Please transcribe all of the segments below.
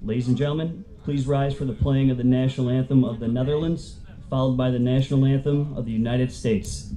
Ladies and gentlemen, please rise for the playing of the national anthem of the Netherlands, followed by the national anthem of the United States.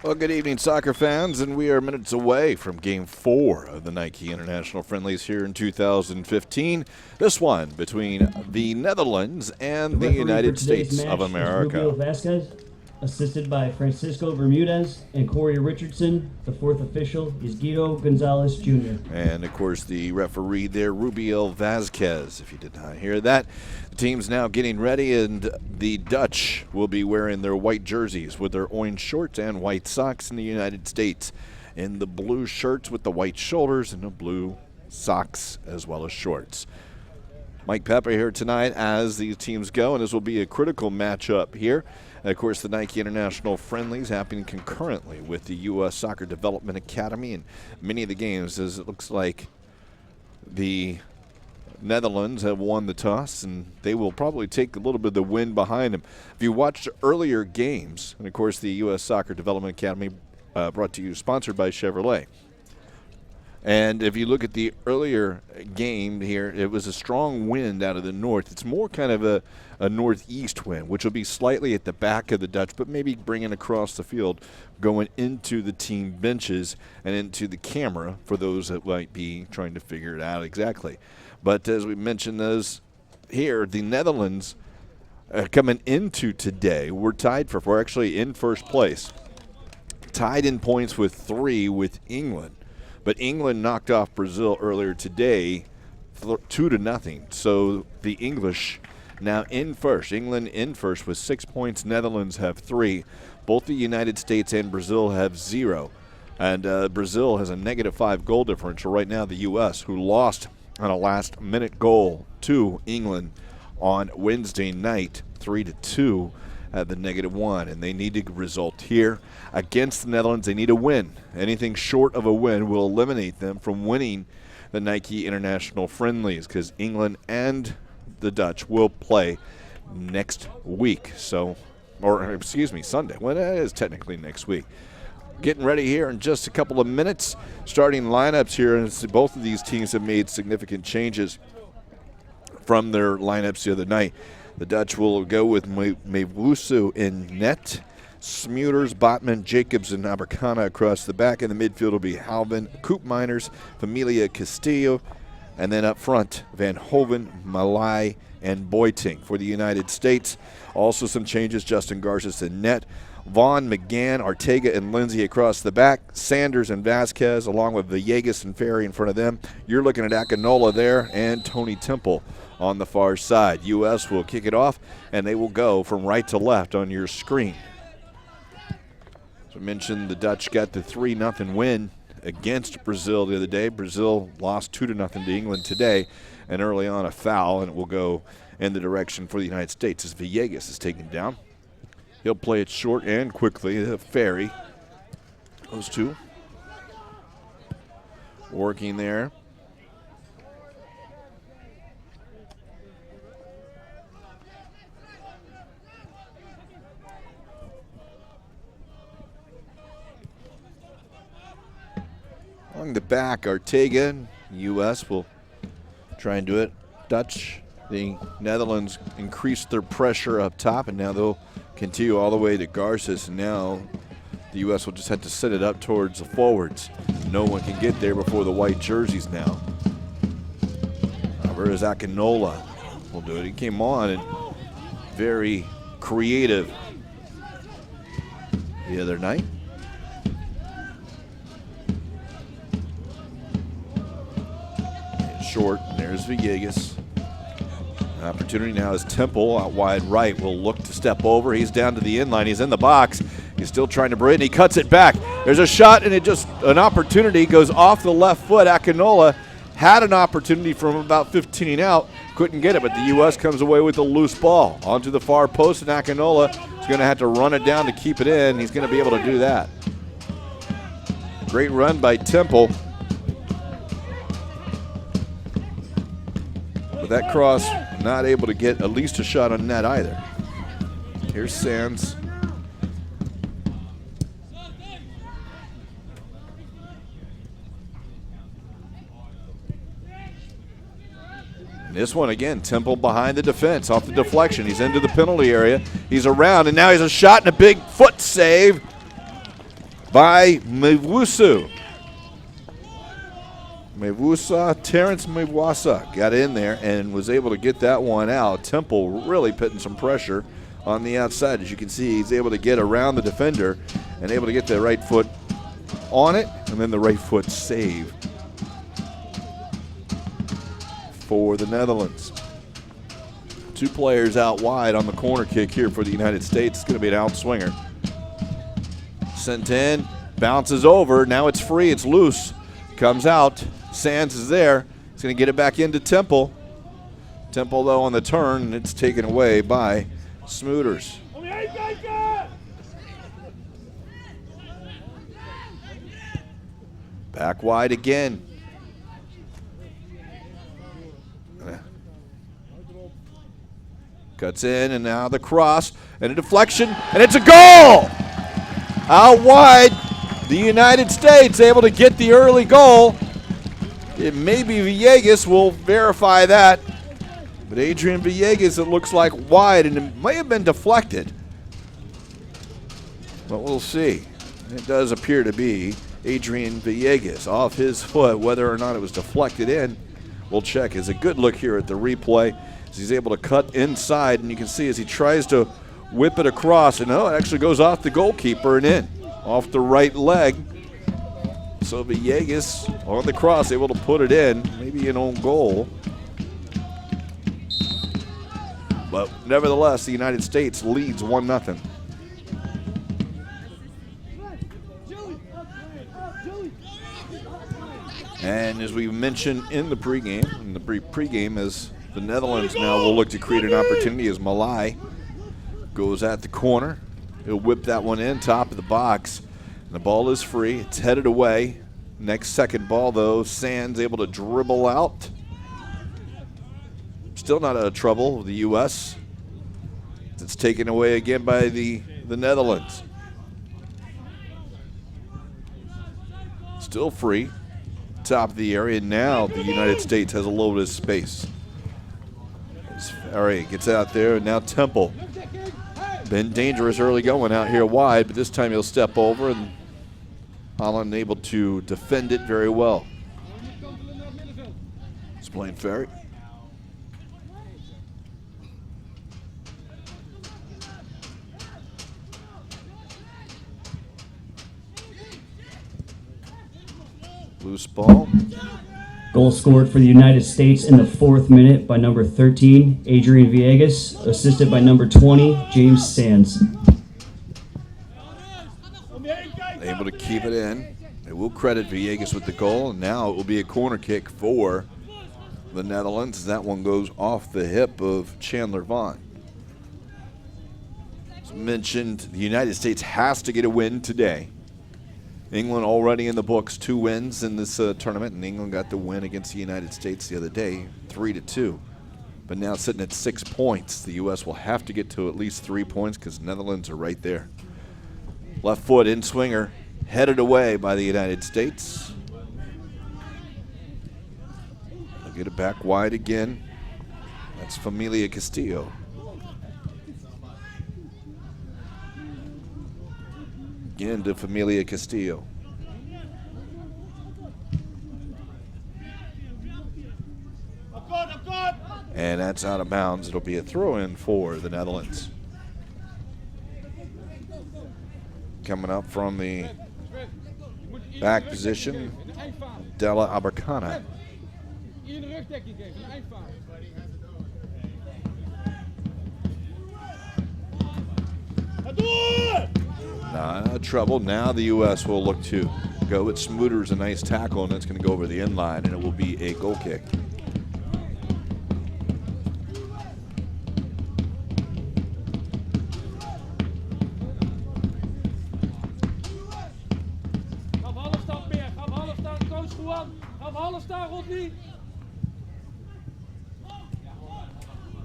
Well, good evening, soccer fans, and we are minutes away from Game 4 of the Nike International Friendlies here in 2015. This one between the Netherlands and the United States of America. Rubio Vasquez, assisted by Francisco Bermudez and Corey Richardson. The fourth official is Guido Gonzalez Jr. And, of course, the referee there, Rubio Vasquez, if you did not hear that. The team's now getting ready, and the Dutch will be wearing their white jerseys with their orange shorts and white socks, in the United States in the blue shirts with the white shoulders and the blue socks as well as shorts. Mike Pepper here tonight as these teams go, and this will be a critical matchup here. And of course, the Nike International Friendlies happening concurrently with the U.S. Soccer Development Academy, and many of the games, as it looks like the Netherlands have won the toss, and they will probably take a little bit of the wind behind them. If you watched earlier games, and of course the U.S. Soccer Development Academy brought to you, sponsored by Chevrolet. And if you look at the earlier game here, it was a strong wind out of the north. It's more kind of a northeast wind, which will be slightly at the back of the Dutch, but maybe bringing across the field, going into the team benches and into the camera for those that might be trying to figure it out exactly. But as we mentioned, those here, the Netherlands coming into today, we're actually in first place. Tied in points with 3 with England. But England knocked off Brazil earlier today 2-0. So the English now in first. England in first with 6 points. Netherlands have 3. Both the United States and Brazil have 0. And Brazil has a -5 goal differential right now. The U.S., who lost on a last-minute goal to England on Wednesday night, 3-2. At the -1, and they need a result here against the Netherlands. They need a win. Anything short of a win will eliminate them from winning the Nike International Friendlies, because England and the Dutch will play next week. Sunday. Well, it is technically next week. Getting ready here in just a couple of minutes. Starting lineups here, and both of these teams have made significant changes from their lineups the other night. The Dutch will go with Mewusu in net, Smuters, Botman, Jacobs, and Abercana across the back. In the midfield will be Halvin, Koopmeiners, Familia Castillo, And then up front, Van Hoven, Malai, and Boiting for the United States. Also some changes, Justin Garces in net. Vaughn, McGann, Ortega, and Lindsay across the back. Sanders and Vasquez, along with Villegas and Ferry in front of them. You're looking at Akinola there and Tony Temple on the far side. U.S. will kick it off, and they will go from right to left on your screen. As I mentioned, the Dutch got the 3-0 win against Brazil the other day. Brazil lost 2-0 to England today, and early on a foul, and it will go in the direction for the United States as Villegas is taken down. He'll play it short and quickly. Ferry, those two working there. Along the back, Ortega, U.S. will try and do it. Dutch, the Netherlands increased their pressure up top, and now they'll continue all the way to Garces. And now the U.S. will just have to set it up towards the forwards. No one can get there before the white jerseys now. Whereas Akinola will do it. He came on and very creative the other night. Short, there's Villegas. Opportunity now is Temple out wide right. Will look to step over. He's down to the inline. He's in the box. He's still trying to bring it. He cuts it back. There's a shot, and it just an opportunity goes off the left foot. Akinola had an opportunity from about 15 out. Couldn't get it, but the U.S. comes away with a loose ball onto the far post, and Akinola is going to have to run it down to keep it in. He's going to be able to do that. Great run by Temple. But that cross, not able to get at least a shot on net either. Here's Sands. And this one again, Temple behind the defense, off the deflection. He's into the penalty area. He's around, and now he's a shot and a big foot save by Mewusu. Terrence Mewasa got in there and was able to get that one out. Temple really putting some pressure on the outside. As you can see, he's able to get around the defender and able to get the right foot on it, and then the right foot save for the Netherlands. Two players out wide on the corner kick here for the United States. It's going to be an outswinger. Sent in, bounces over. Now it's free, it's loose. Comes out. Sands is there. He's going to get it back into Temple. Temple, though, on the turn, and it's taken away by Smooters. Back wide again. Cuts in, and now the cross, and a deflection, and it's a goal! Out wide, the United States able to get the early goal. It may be Villegas, will verify that. But Adrian Villegas, it looks like wide, and it may have been deflected. But we'll see. It does appear to be Adrian Villegas off his foot. Whether or not it was deflected in, we'll check. It's a good look here at the replay. As he's able to cut inside, and you can see as he tries to whip it across, and it actually goes off the goalkeeper and in, off the right leg. So Villegas on the cross, able to put it in, maybe an own goal. But nevertheless, the United States leads 1-0. And as we mentioned in the pregame, as the Netherlands now will look to create an opportunity as Malai goes at the corner. He'll whip that one in, top of the box. The ball is free. It's headed away. Next second ball, though, Sands able to dribble out. Still not out of trouble with the U.S. It's taken away again by the Netherlands. Still free. Top of the area. Now the United States has a little bit of space. All right, gets out there, and now Temple. Been dangerous early going out here wide, but this time he'll step over, and Holland able to defend it very well. It's playing fair. Loose ball. Goal scored for the United States in the 4th minute by number 13, Adrian Villegas, assisted by number 20, James Sands. Able to keep it in. They will credit Villegas with the goal, and now it will be a corner kick for the Netherlands. That one goes off the hip of Chandler Vaughn. As mentioned, the United States has to get a win today. England already in the books, 2 wins in this tournament, and England got the win against the United States the other day, 3-2. But now sitting at 6 points, the U.S. will have to get to at least 3 points because the Netherlands are right there. Left foot in swinger, headed away by the United States. They'll get it back wide again. That's Familia Castillo. Again to Familia Castillo. And that's out of bounds. It'll be a throw-in for the Netherlands. Coming up from the back position, Della Abercana. Trouble. Now the U.S. will look to go. It Smooters a nice tackle, and it's going to go over the end line, and it will be a goal kick.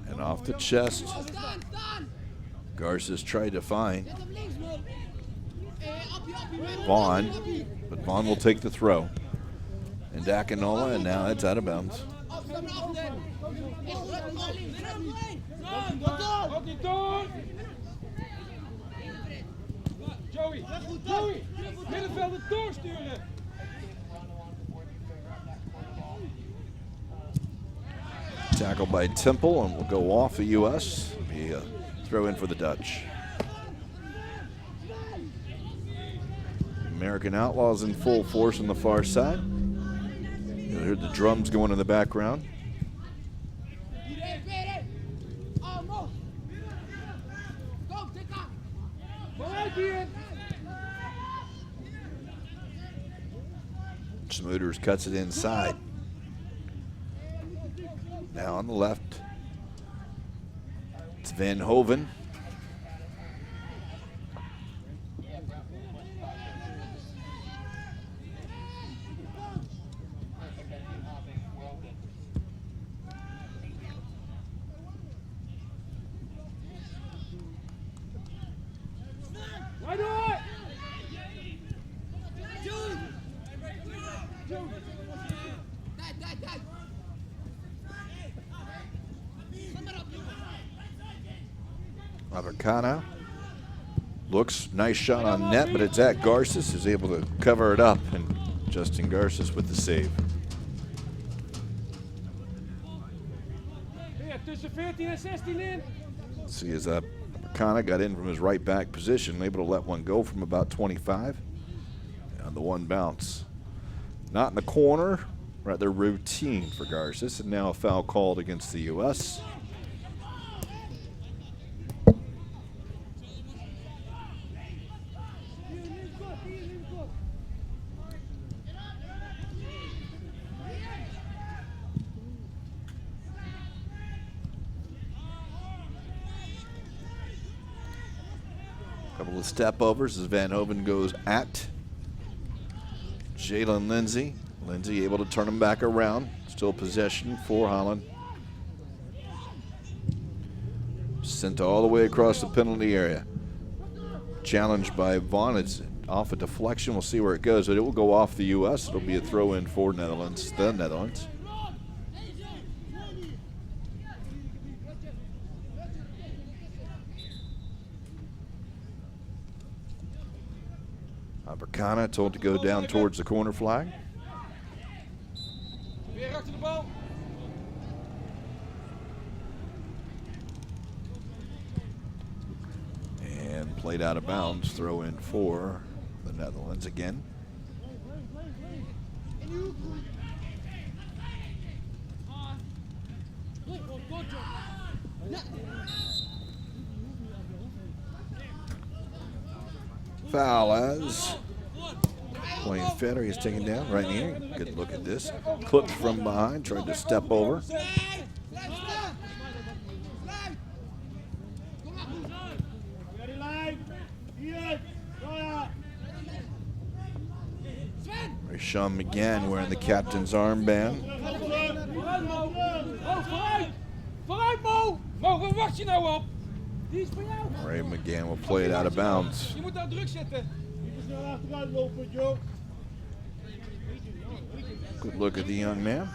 And off the chest, Garces tried to find Vaughn, but Vaughn will take the throw. And Dakinola, and now it's out of bounds. Tackle by Temple, and will go off the U.S. Be a throw in for the Dutch. American Outlaws in full force on the far side. You heard the drums going in the background. Smooters cuts it inside. Now on the left, it's Van Hoven. Abercana looks, nice shot on net, but it's at Garces, who's able to cover it up, and Justin Garces with the save. See as Abercana got in from his right back position, able to let one go from about 25 on the one bounce. Not in the corner, rather routine for Garces, and now a foul called against the U.S. Couple of step overs as Van Hoven goes at Jalen Lindsay. Lindsay able to turn him back around. Still possession for Holland. Sent all the way across the penalty area. Challenged by Vaughn. It's off a deflection. We'll see where it goes, but it will go off the U.S. It'll be a throw in for Netherlands. The Netherlands. Abercana told to go down towards the corner flag. Played out of bounds. Throw in for the Netherlands again. Foul as playing Federer. He's taken down right here. Good look at this. Clipped from behind, tried to step over. Sean McGann wearing the captain's armband. Ray McGann will play it out of bounds. Good look at the young man.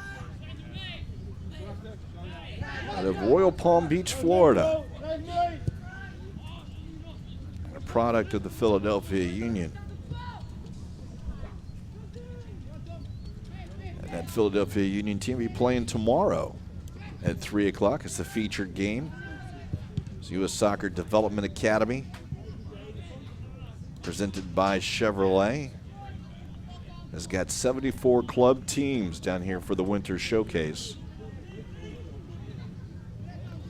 Out of Royal Palm Beach, Florida. A product of the Philadelphia Union. And that Philadelphia Union team will be playing tomorrow at 3 o'clock. It's the featured game. It's U.S. Soccer Development Academy, presented by Chevrolet. Has got 74 club teams down here for the Winter Showcase.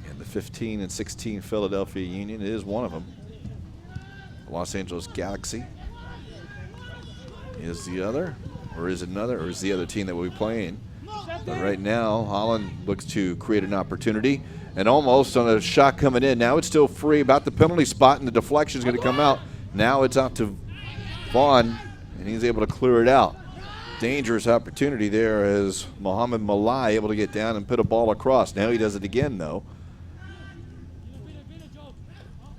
And the 15 and 16 Philadelphia Union is one of them. Los Angeles Galaxy is the other, or is another, or is the other team that we'll be playing. But right now, Holland looks to create an opportunity. And almost on a shot coming in. Now it's still free, about the penalty spot, and the deflection is going to come out. Now it's out to Vaughn, and he's able to clear it out. Dangerous opportunity there as Mohamed Malai able to get down and put a ball across. Now he does it again, though.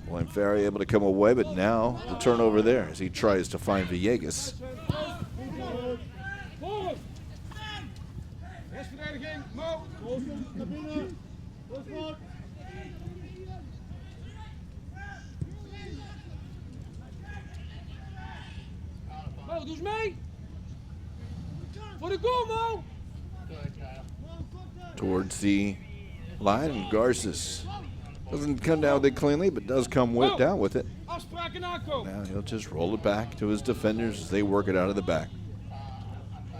William Ferry able to come away, but now the turnover there as he tries to find Villegas. Mo, doe eens mee. Voor de goal, Mo. Towards the line, and Garces doesn't come down with it cleanly, but does come down with it. Afspraken nakomen. Now he'll just roll it back to his defenders as they work it out of the back.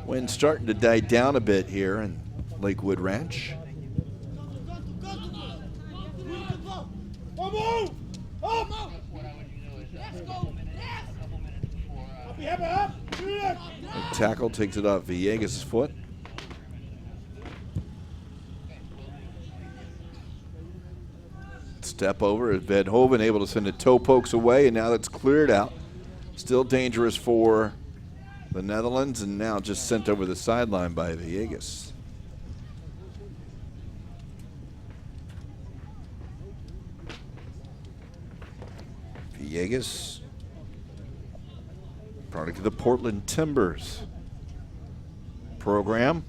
Wind starting to die down a bit here in Lakewood Ranch. The tackle takes it off Villegas' foot. Step over as Vedhoven able to send the toe pokes away, and now that's cleared out. Still dangerous for the Netherlands, and now just sent over the sideline by Villegas. Villegas, product of the Portland Timbers program.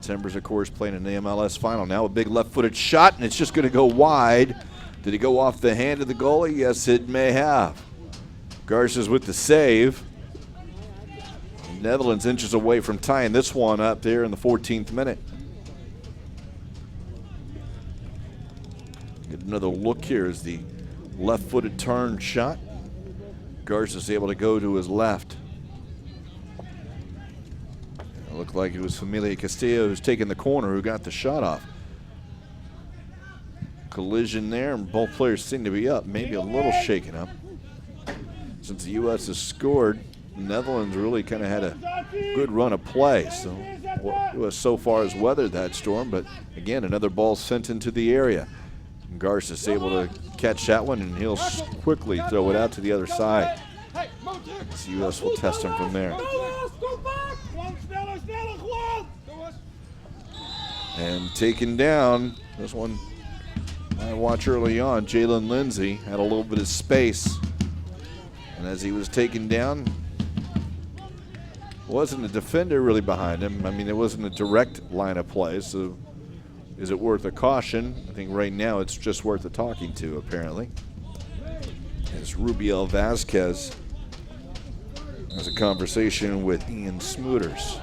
Timbers, of course, playing in the MLS final. Now a big left-footed shot, and it's just going to go wide. Did it go off the hand of the goalie? Yes, it may have. Garces with the save. Netherlands inches away from tying this one up there in the 14th minute. Get another look here as the left-footed turn shot. Garces able to go to his left. It looked like it was Familia Castillo who's taking the corner, who got the shot off. Collision there, and both players seem to be up, maybe a little shaken up. Since the U.S. has scored, the Netherlands really kind of had a good run of play. So U.S. so far has weathered that storm, but again, another ball sent into the area. And Garces able to catch that one, and he'll quickly throw it out to the other side. The U.S. will test him from there. And taken down, this one I watched early on, Jalen Lindsay had a little bit of space. And as he was taken down, wasn't a defender really behind him. I mean, it wasn't a direct line of play, so is it worth a caution? I think right now it's just worth a talking to, apparently. As Rubiel Vasquez has a conversation with Ian Smooters.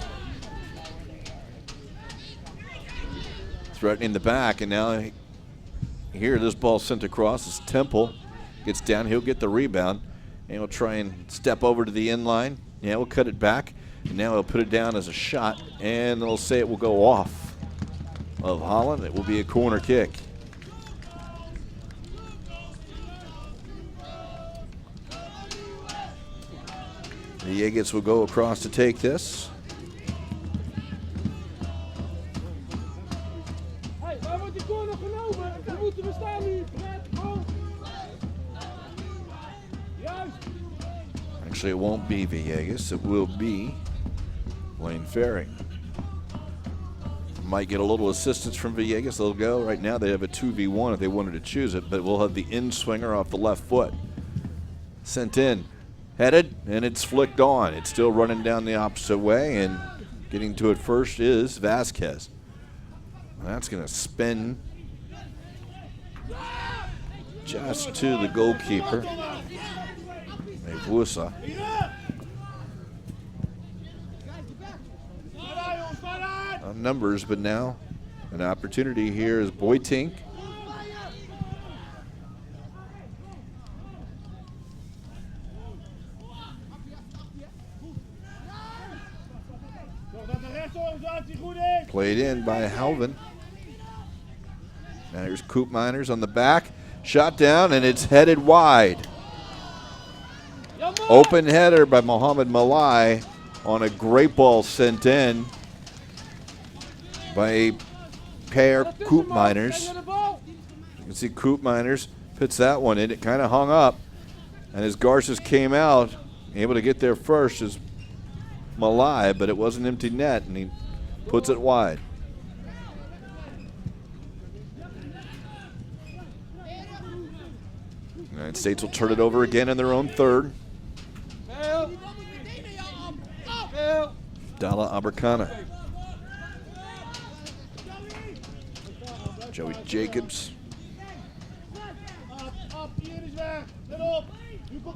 Threatening the back, and now here this ball sent across is Temple. Gets down, he'll get the rebound, and he'll try and step over to the end line. Yeah, we'll cut it back, and now he'll put it down as a shot, and they'll say it will go off of Holland. It will be a corner kick. Villegas will go across to take this. Hey, waar wordt die corner genomen? Daar moeten we staan nu. Juist. Actually, it won't be Villegas. It will be Blaine Ferry. Might get a little assistance from Villegas. They'll go. Right now they have a 2v1 if they wanted to choose it, but we'll have the in swinger off the left foot. Sent in. Headed, and it's flicked on. It's still running down the opposite way, and getting to it first is Vasquez. That's going to spin just to the goalkeeper, Mevusa. Numbers, but now an opportunity here is Boytink. Played in by Halvin. Now here's Coop Miners on the back. Shot down, and it's headed wide. Open header by Mohamed Malai on a great ball sent in by a pair Coop Miners. You can see Coop Miners puts that one in. It kind of hung up, and as Garces came out, able to get there first is Malai, but it was an empty net, and he puts it wide. United States will turn it over again in their own third. Dalla Abercana. Joey Jacobs.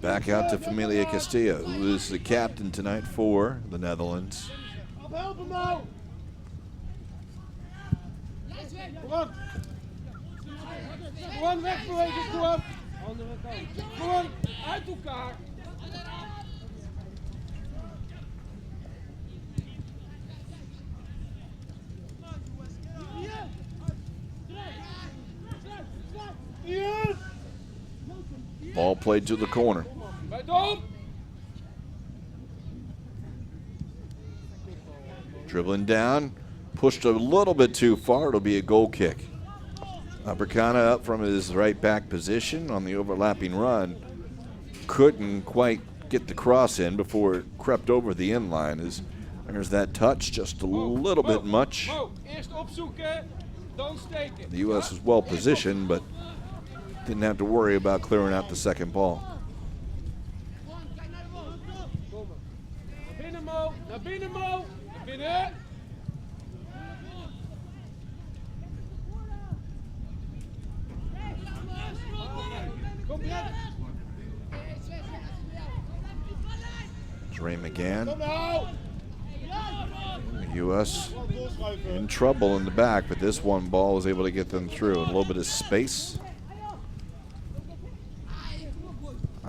Back out to Familia Castillo, who is the captain tonight for the Netherlands. Gewoon wegbewegen, gewoon. Andere kant. Gewoon uit elkaar. Ball played to the corner. Dribbling down, pushed a little bit too far. It'll be a goal kick. Abercana up from his right back position on the overlapping run. Couldn't quite get the cross in before it crept over the end line. There's that touch, just a little bit much. The U.S. was well positioned, but didn't have to worry about clearing out the second ball. Dre McGann. The U.S. in trouble in the back, but this one ball was able to get them through. A little bit of space.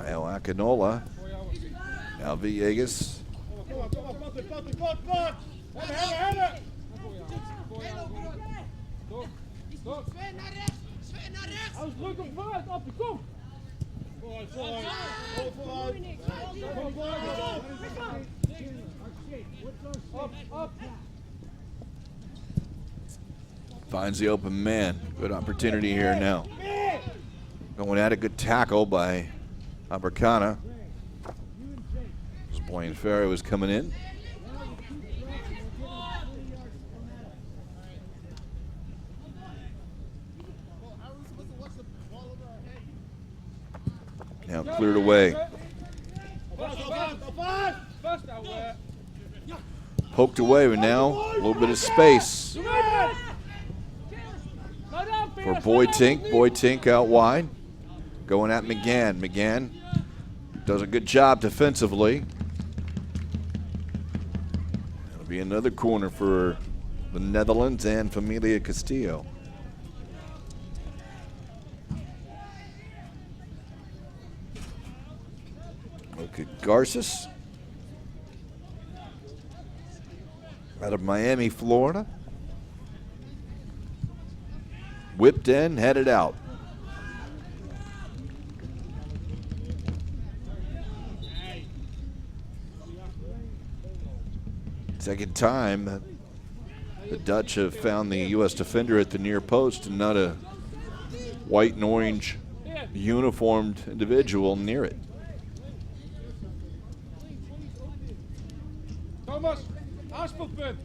El Akinola. Now Villegas. Finds the open man. Good opportunity here now. Going at a good tackle by Abercana. Blaine Ferry was coming in. Now cleared away. Poked away, but now a little bit of space for Boytink. Boytink out wide. Going at McGann. McGann does a good job defensively. It'll be another corner for the Netherlands and Familia Castillo. Garces out of Miami, Florida. Whipped in, headed out. Second time that the Dutch have found the U.S. defender at the near post and not a white and orange uniformed individual near it. Thomas, aanspoelpunt.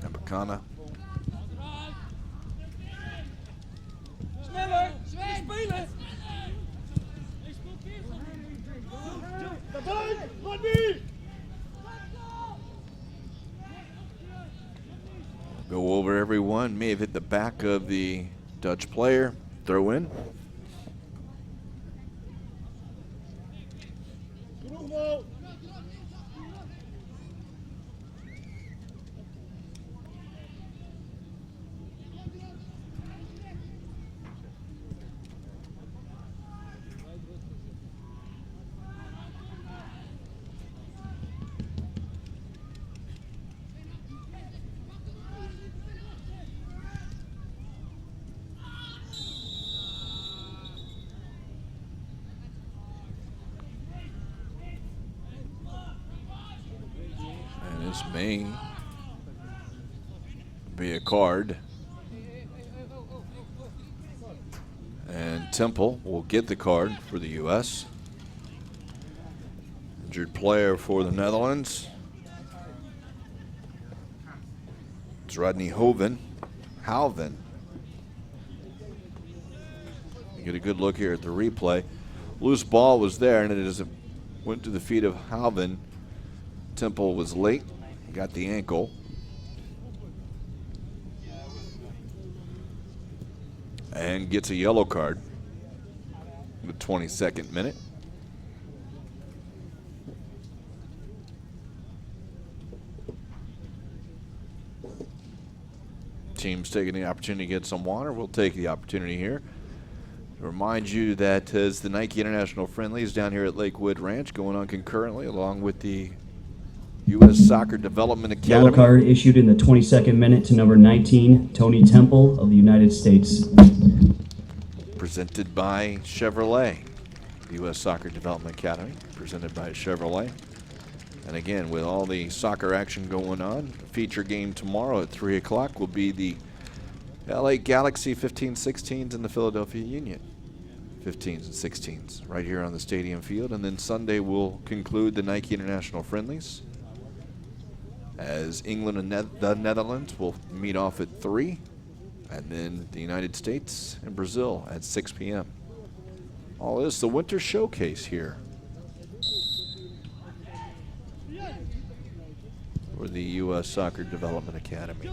Abakana. Sneller, spelen. Go over everyone. May have hit the back of the Dutch player. Throw in. This may be a card. And Temple will get the card for the U.S. Injured player for the Netherlands. It's Rodney Hoven. Halven. You get a good look here at the replay. Loose ball was there, and it went to the feet of Halven. Temple was late. Got the ankle. And gets a yellow card in the 22nd minute. Team's taking the opportunity to get some water. We'll take the opportunity here to remind you that as the Nike International Friendlies down here at Lakewood Ranch going on concurrently along with the U.S. Soccer Development Academy. Yellow card issued in the 22nd minute to number 19, Tony Temple of the United States. Presented by Chevrolet. U.S. Soccer Development Academy, presented by Chevrolet. And again, with all the soccer action going on, the feature game tomorrow at 3 o'clock will be the LA Galaxy 15-16s and the Philadelphia Union 15s and 16s right here on the stadium field. And then Sunday we'll conclude the Nike International Friendlies, as England and the Netherlands will meet off at 3, and then the United States and Brazil at 6 p.m. All this, the winter showcase here for the U.S. Soccer Development Academy.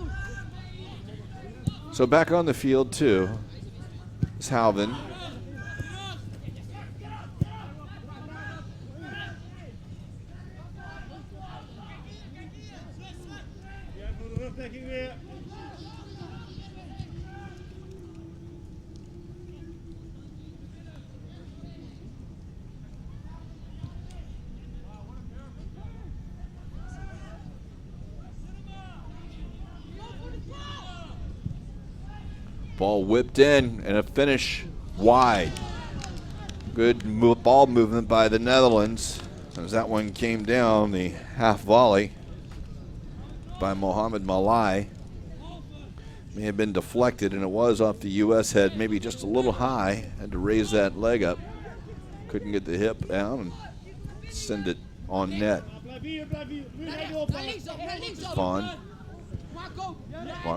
So back on the field, too, is Halvin. Ball whipped in and a finish wide. Good ball movement by the Netherlands as that one came down, the half volley by Mohamed Malai. May have been deflected, and it was off the U.S. head, maybe just a little high. Had to raise that leg up. Couldn't get the hip down and send it on net. Vaughn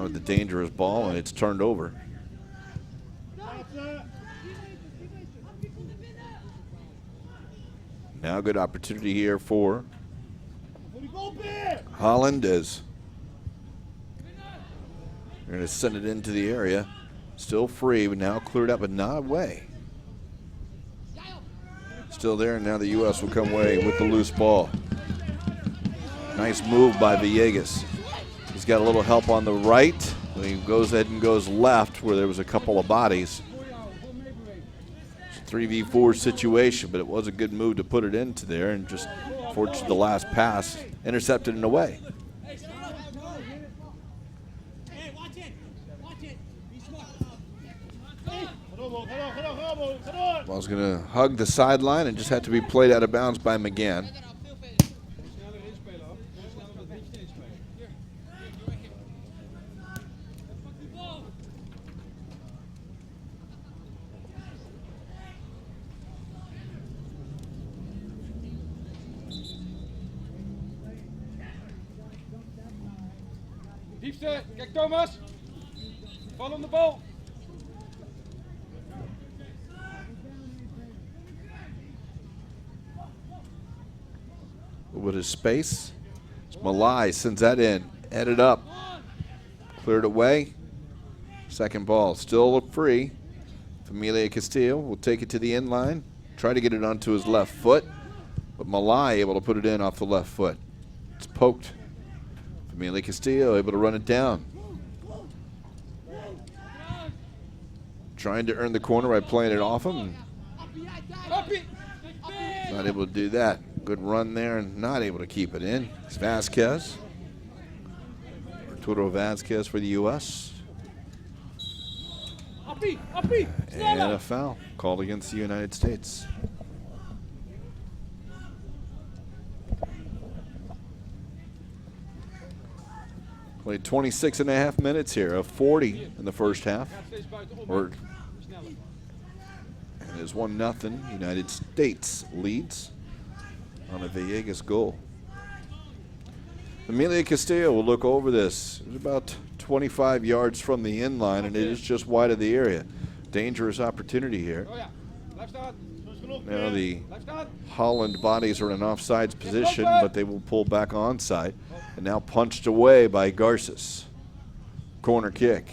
with the dangerous ball, and it's turned over. Now good opportunity here for Holland as they're going to send it into the area. Still free, but now cleared up, but not away. Still there, and now the U.S. will come away with the loose ball. Nice move by Villegas. He's got a little help on the right. He goes ahead and goes left where there was a couple of bodies. 3v4 situation, but it was a good move to put it into there, and just fortunately the last pass intercepted and away. Ball's going to hug the sideline and just have to be played out of bounds by McGann. Diepste, kijk Thomas. Val om de bal. With his space, Malai sends that in, headed up, cleared away. Second ball, still free. Familia Castillo will take it to the end line, try to get it onto his left foot, but Malai able to put it in off the left foot. It's poked. Familia Castillo able to run it down. Trying to earn the corner by playing it off him. Not able to do that. Good run there and not able to keep it in. It's Vasquez. Arturo Vasquez for the U.S. And a foul called against the United States. Played 26 and a half minutes here, of 40 in the first half. And it is 1-0. United States leads on a Villegas goal. Amelia Castillo will look over this. It's about 25 yards from the end line, and it is just wide of the area. Dangerous opportunity here. Now the Holland bodies are in an offsides position, but they will pull back onside. And now punched away by Garces. Corner kick.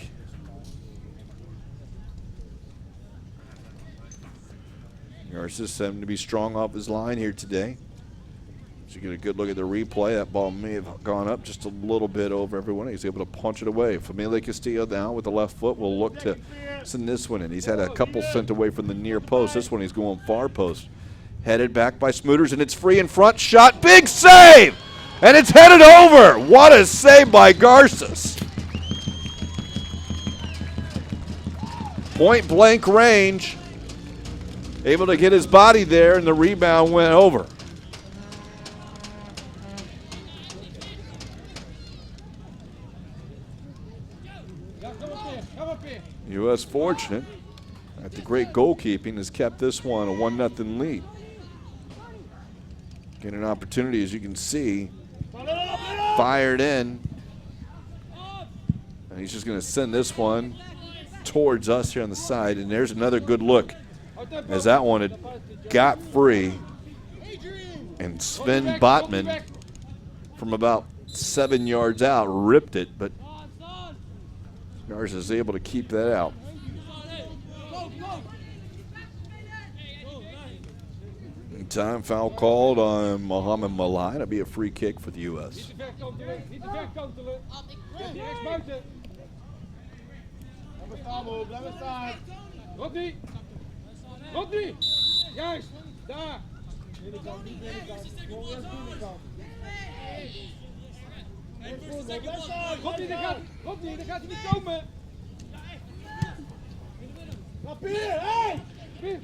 Garces having to be strong off his line here today. As you get a good look at the replay, that ball may have gone up just a little bit over everyone. He's able to punch it away. Familia Castillo now with the left foot will look to send this one in. He's had a couple sent away from the near post. This one he's going far post. Headed back by Smooters, and it's free in front. Shot, big save! And it's headed over. What a save by Garces. Point blank range. Able to get his body there, and the rebound went over. U.S. fortunate that the great goalkeeping has kept this one a 1-0 lead. Getting an opportunity, as you can see, fired in. And he's just going to send this one towards us here on the side. And there's another good look as that one had got free. And Sven Botman from about 7 yards out ripped it, but Garza is able to keep that out. Time foul called on Mohamed Malai. That'll be a free kick for the U.S.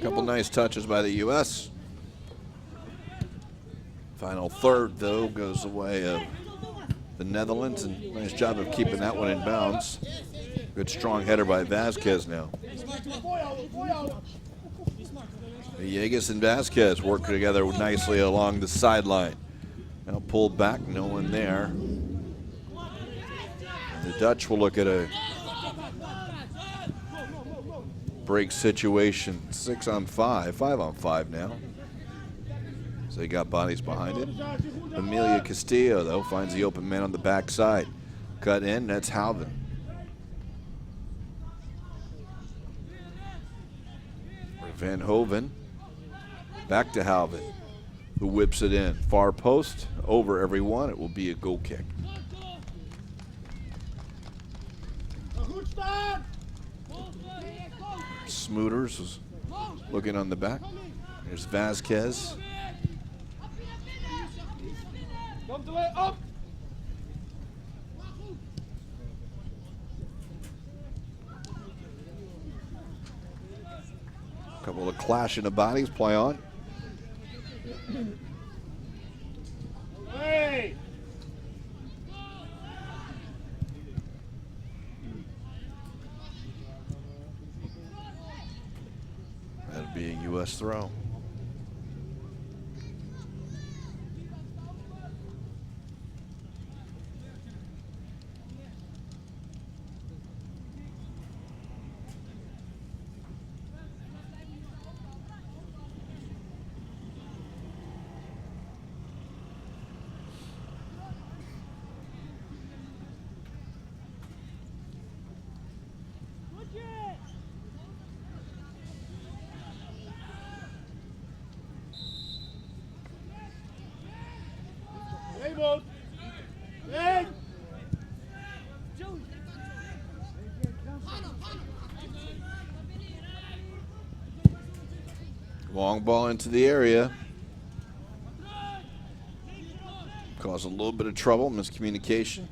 Couple nice touches by the U.S. Final third, though, goes the way of the Netherlands, and nice job of keeping that one in bounds. Good strong header by Vasquez now. Villegas and Vasquez work together nicely along the sideline. Now pulled back, no one there. And the Dutch will look at a break situation, 6 on 5, 5 on 5 now. So they got bodies behind it. Amelia Castillo, though, finds the open man on the backside. Cut in, that's Halvin. Van Hoven, back to Halvin, who whips it in. Far post, over everyone. It will be a goal kick. Smooters was looking on the back. There's Vasquez. Komt er weer op. Couple of clashing of bodies play on. Hey. That'd be a U.S. throw. Raymond. Hey. Long ball into the area. Caused a little bit of trouble, miscommunication.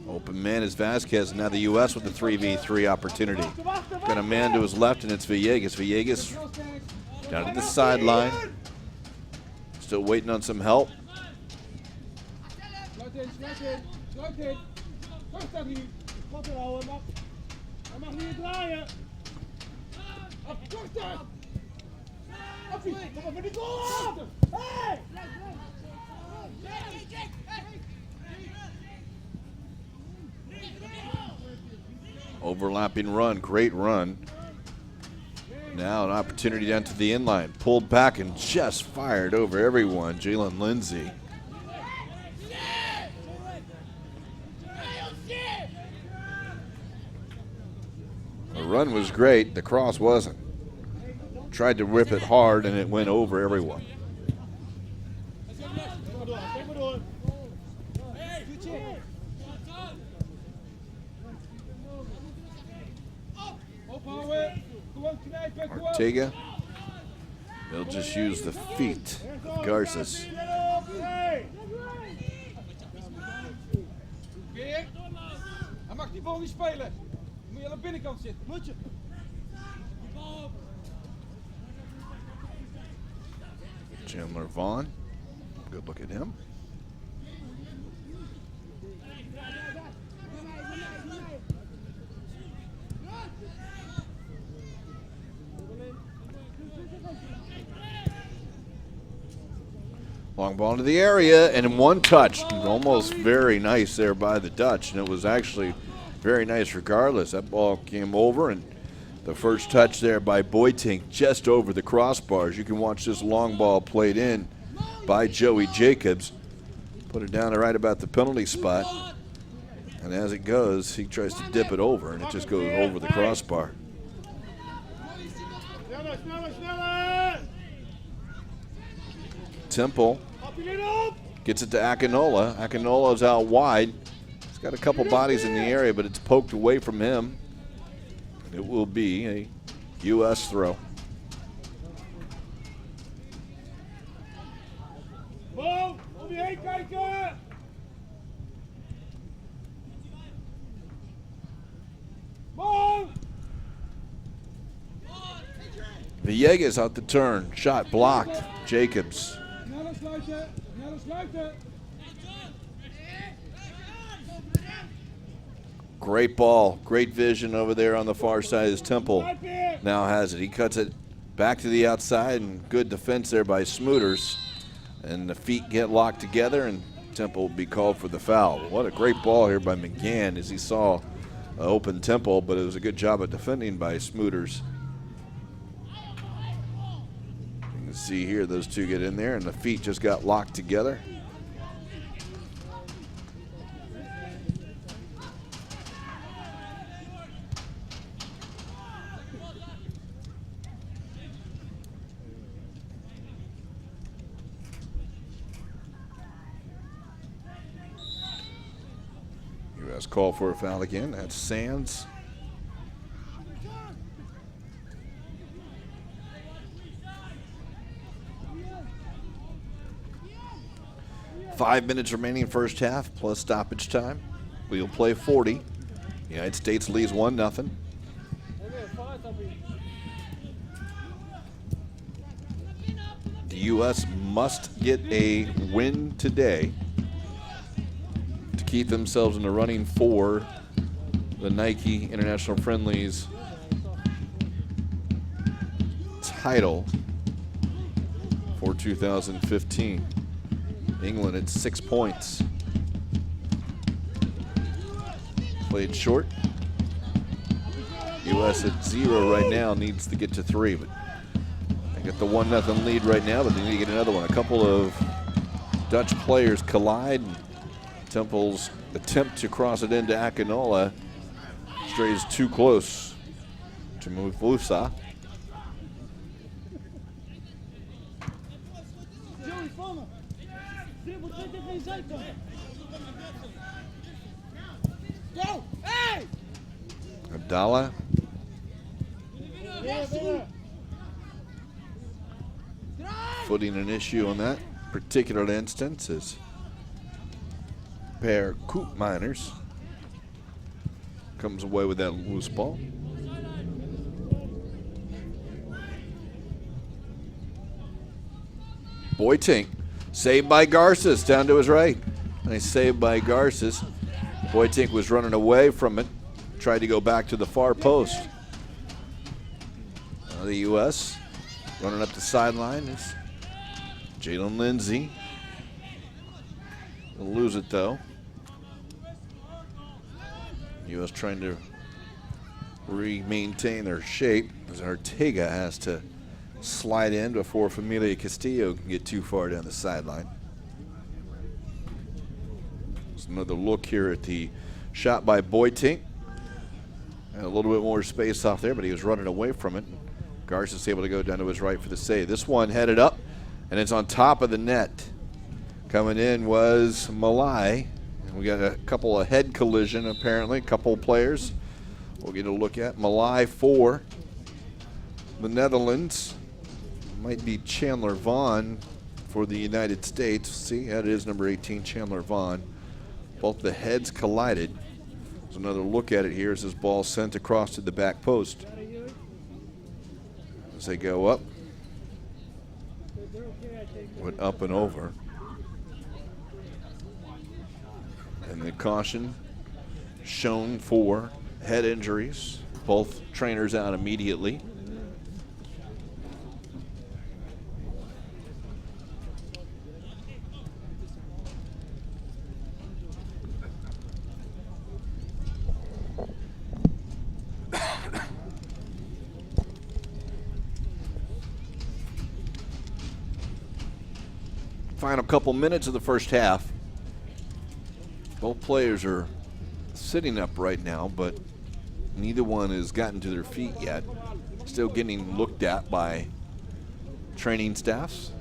Open man is Vasquez. Now the U.S. with the 3v3 opportunity. Got a man to his left, and it's Villegas. Villegas down to the sideline. Still waiting on some help. Sluit in, sluit in, sluit in. Wacht dat niet. Wat er houden, mag. Hij mag niet draaien. Op, korter. Appie, kom op met die goal. Hey! Overlapping run, great run. Now an opportunity down to the inline. Pulled back and just fired over everyone. Jalen Lindsay. The run was great. The cross wasn't. Tried to rip it hard and it went over everyone. Ortega. They'll just use the feet of Garces. Hij mag die bal niet spelen. Moet je aan de binnenkant zitten. Moet je. Chandler Vaughn. Good look at him. Long ball into the area, and one touch. Almost very nice there by the Dutch, and it was actually very nice regardless. That ball came over, and the first touch there by Boytink just over the crossbars. You can watch this long ball played in by Joey Jacobs. Put it down right about the penalty spot, and as it goes, he tries to dip it over, and it just goes over the crossbar. Temple gets it to Akinola. Akinola's out wide. He's got a couple bodies in the area, but it's poked away from him. It will be a U.S. throw. Villegas out the turn. Shot blocked. Jacobs. Great ball. Great vision over there on the far side as Temple now has it. He cuts it back to the outside, and good defense there by Smooters. And the feet get locked together, and Temple will be called for the foul. What a great ball here by McGann as he saw open Temple, but it was a good job of defending by Smooters. You can see here those two get in there, and the feet just got locked together. U.S. call for a foul again. That's Sands. 5 minutes remaining first half plus stoppage time. We'll play 40. The United States leads 1-0. The U.S. must get a win today to keep themselves in the running for the Nike International Friendlies title for 2015. England at 6 points. Played short. U.S. at 0 right now, needs to get to 3, but they get the 1-0 lead right now, but they need to get another one. A couple of Dutch players collide. Temple's attempt to cross it into Akinola strays too close to Mufusa. Abdallah. Footing an issue on that particular instance is pair Coop Miners comes away with that loose ball. Boytink saved by Garces down to his right. Nice save by Garces. Boytink was running away from it. Tried to go back to the far post. The U.S. running up the sideline is Jalen Lindsay. They'll lose it though. U.S. trying to maintain their shape as Ortega has to slide in before Familia Castillo can get too far down the sideline. There's another look here at the shot by Boytink. And a little bit more space off there, but he was running away from it. Garces able to go down to his right for the save. This one headed up, and it's on top of the net. Coming in was Malai. And we got a couple of head collision, apparently. A couple of players we'll get a look at. Malai for the Netherlands. Might be Chandler Vaughn for the United States. See, that is number 18, Chandler Vaughn. Both the heads collided. There's another look at it here as this ball sent across to the back post. As they go up. Went up and over. And the caution shown for head injuries. Both trainers out immediately. Final couple minutes of the first half. Both players are sitting up right now, but neither one has gotten to their feet yet. Still getting looked at by training staffs.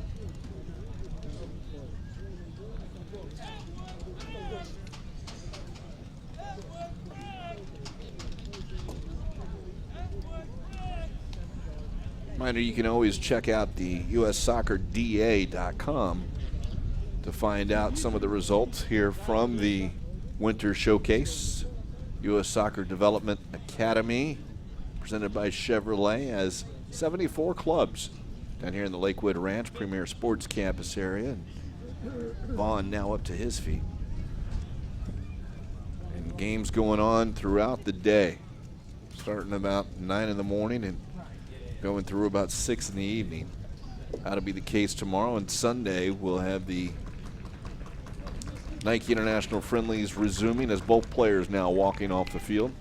Reminder, you can always check out the USSoccerDA.com to find out some of the results here from the Winter Showcase. U.S. Soccer Development Academy, presented by Chevrolet, has 74 clubs down here in the Lakewood Ranch Premier Sports Campus area. And Vaughn now up to his feet. And games going on throughout the day, starting about 9 in the morning and going through about 6 in the evening. That'll be the case tomorrow, and Sunday we'll have the Nike International Friendlies resuming as both players now walking off the field.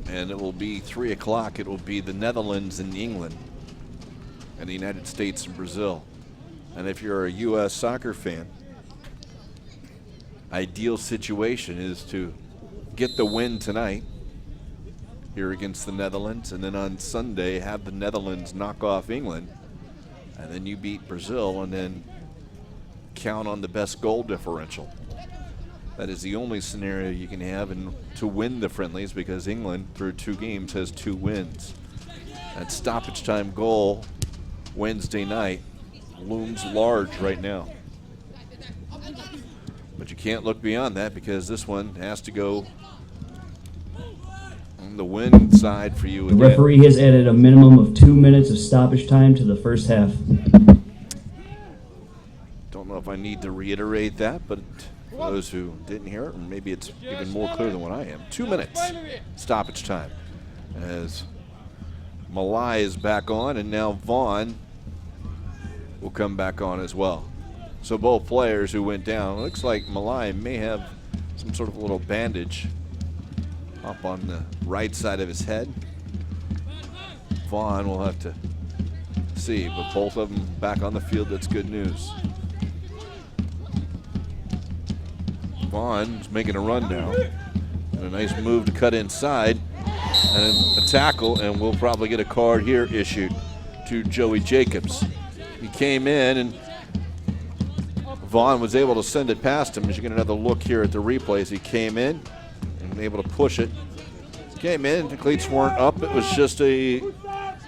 And it will be 3 o'clock. It will be the Netherlands and England and the United States and Brazil. And if you're a U.S. soccer fan, ideal situation is to get the win tonight here against the Netherlands, and then on Sunday have the Netherlands knock off England, and then you beat Brazil, and then count on the best goal differential. That is the only scenario you can have to win the friendlies, because England, through 2 games, has 2 wins. That stoppage time goal Wednesday night looms large right now. But you can't look beyond that because this one has to go on the win side for you The again. referee has added a minimum of 2 minutes of stoppage time to the first half. Don't know if I need to reiterate that, but for those who didn't hear it, maybe it's even more clear than what I am. 2 minutes stoppage time as Malai is back on, and now Vaughn will come back on as well. So both players who went down, looks like Malai may have some sort of a little bandage up on the right side of his head. Vaughn will have to see, but both of them back on the field. That's good news. Vaughn's making a run now. And a nice move to cut inside. And a tackle, and we'll probably get a card here issued to Joey Jacobs. He came in, and Vaughn was able to send it past him. As you get another look here at the replays, he came in and able to push it. Came in, the cleats weren't up. It was just a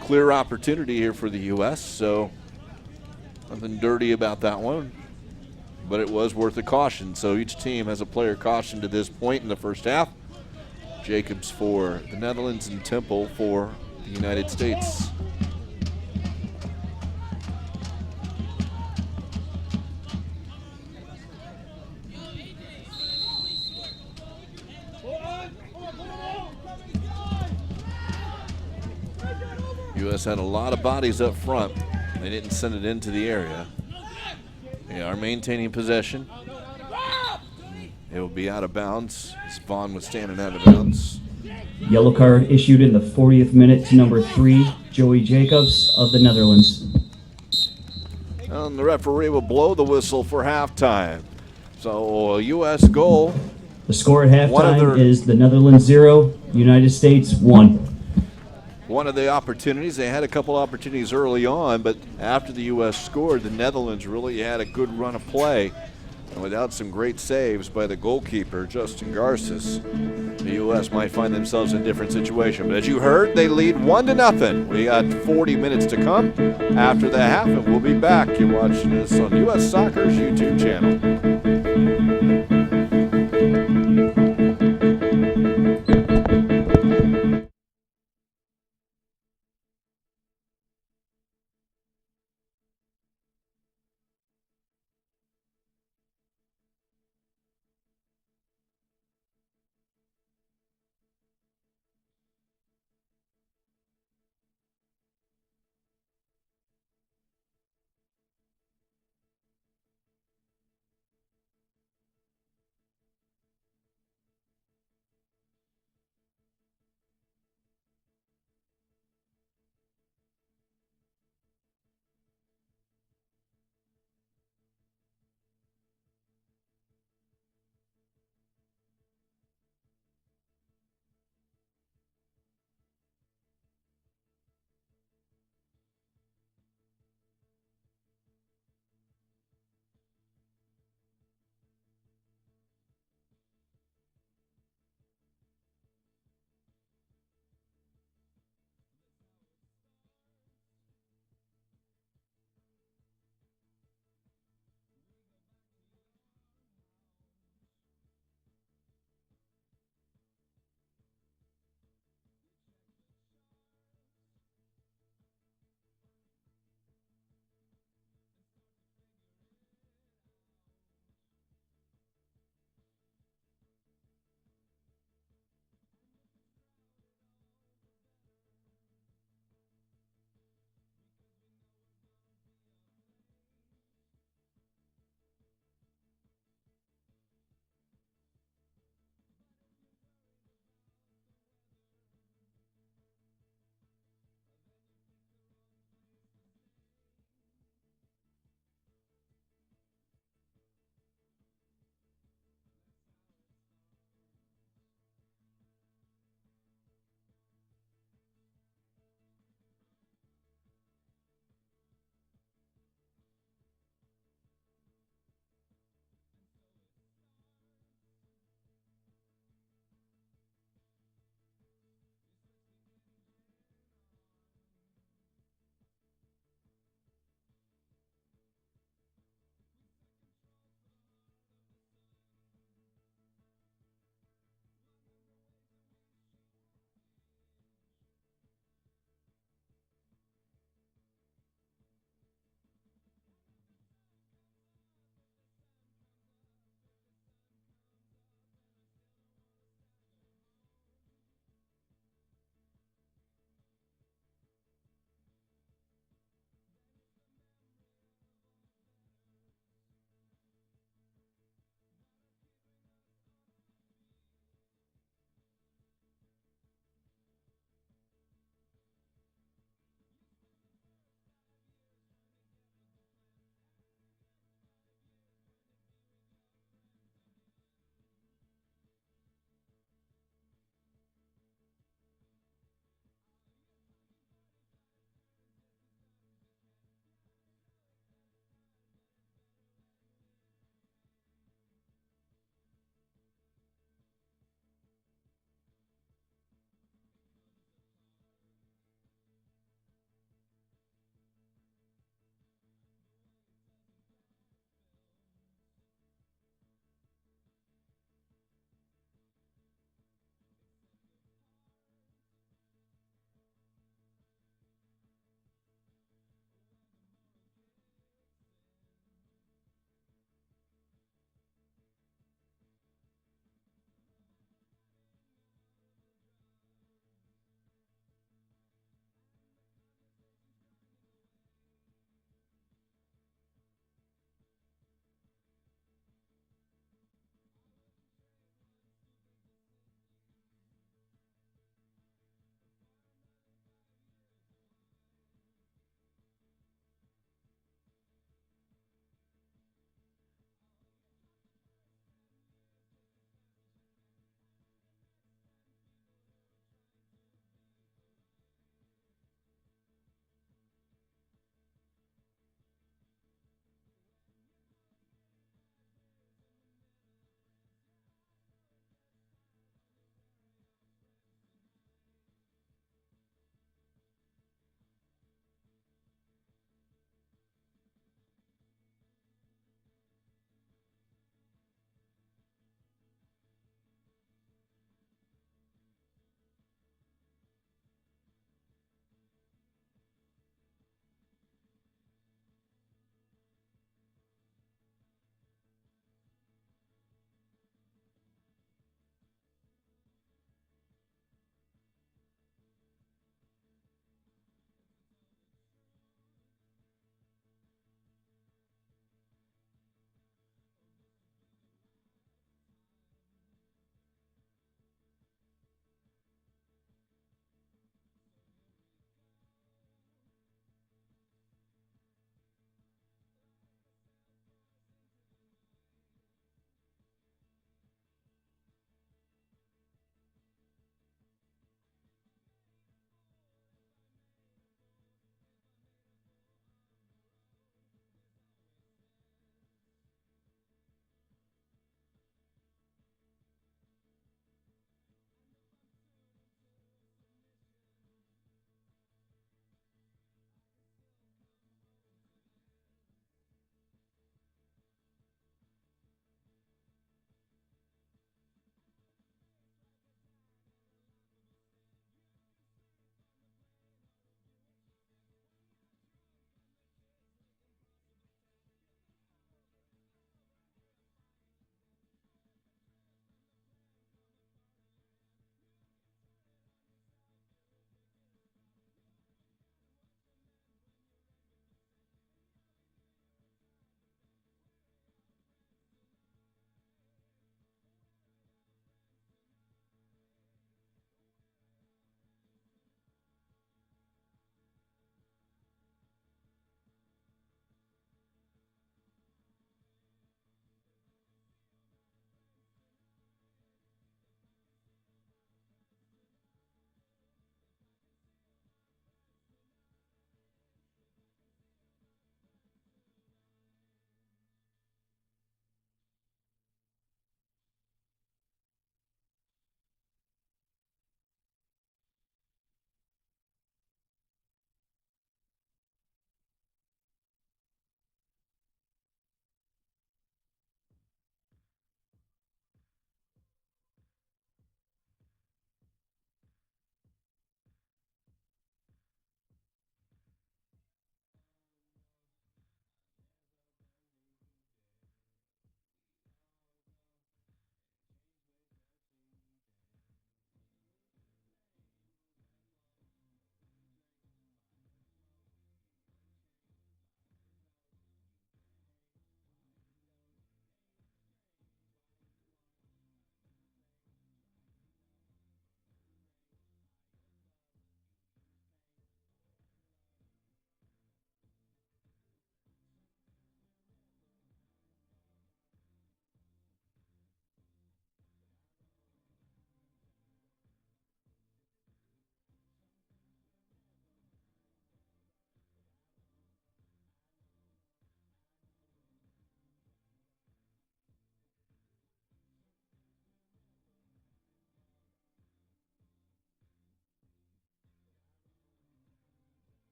clear opportunity here for the U.S., so nothing dirty about that one. But it was worth a caution. So each team has a player cautioned to this point in the first half. Jacobs for the Netherlands and Temple for the United States. U.S. had a lot of bodies up front. They didn't send it into the area. They are maintaining possession. It will be out of bounds. Vaughn was standing out of bounds. Yellow card issued in the 40th minute to number 3, Joey Jacobs of the Netherlands. And the referee will blow the whistle for halftime. So a U.S. goal. The score at One of halftime their- is the Netherlands 0, United States 1. One of the opportunities, they had a couple opportunities early on, but after the U.S. scored, the Netherlands really had a good run of play. And without some great saves by the goalkeeper, Justin Garces, the U.S. might find themselves in a different situation. But as you heard, they lead 1-0. We got 40 minutes to come after the half, and we'll be back. You're watching this on U.S. Soccer's YouTube channel.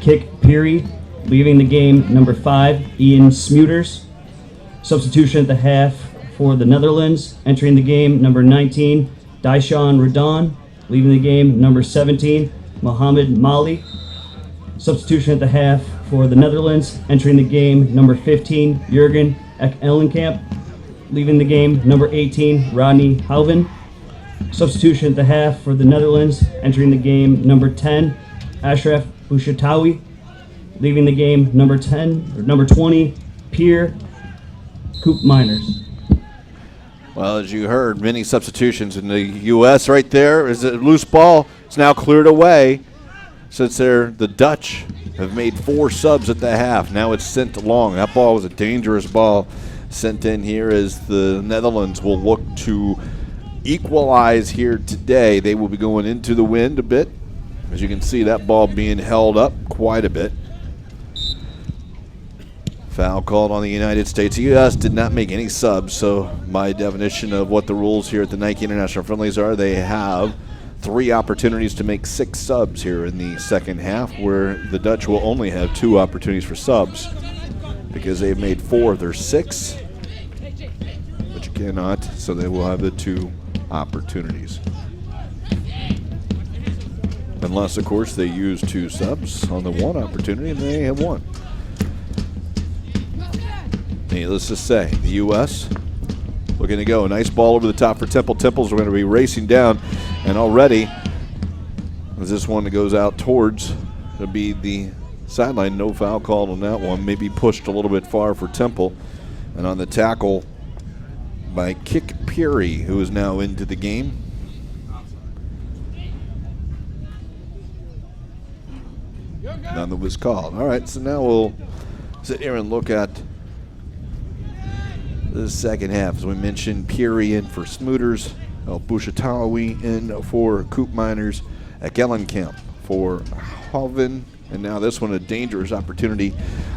Kick Peary. Leaving the game, number 5, Ian Smuters. Substitution at the half for the Netherlands. Entering the game, number 19, Daishan Radon. Leaving the game, number 17, Mohammed Mali. Substitution at the half for the Netherlands. Entering the game, number 15, Jurgen Ellenkamp. Leaving the game, number 18, Rodney Halvin. Substitution at the half for the Netherlands. Entering the game, number 10, Ashraf Bushatawi. Leaving the game, number 20, Pierre Coop Miners. Well, as you heard, many substitutions in the U.S. right there. Is a loose ball. It's now cleared away since the Dutch have made 4 subs at the half. Now it's sent along. That ball was a dangerous ball sent in here as the Netherlands will look to equalize here today. They will be going into the wind a bit. As you can see, that ball being held up quite a bit. Foul called on the United States. The U.S. did not make any subs, so my definition of what the rules here at the Nike International Friendlies are, they have 3 opportunities to make 6 subs here in the second half, where the Dutch will only have 2 opportunities for subs because they've made 4 of their 6, but you cannot, so they will have the 2 opportunities. Unless, of course, they use 2 subs on the 1 opportunity, and they have 1. Needless to say, the U.S. looking to go. Nice ball over the top for Temple. Temple's going to be racing down, and already, as this one goes out towards, it'll be the sideline. No foul called on that one. Maybe pushed a little bit far for Temple. And on the tackle by Kick Peary, who is now into the game. None that was called. All right, so now we'll sit here and look at the second half. As we mentioned, Peary in for Smooters, Bushatawi in for Coop Miners, Ellenkamp for Halvin, and now this one a dangerous opportunity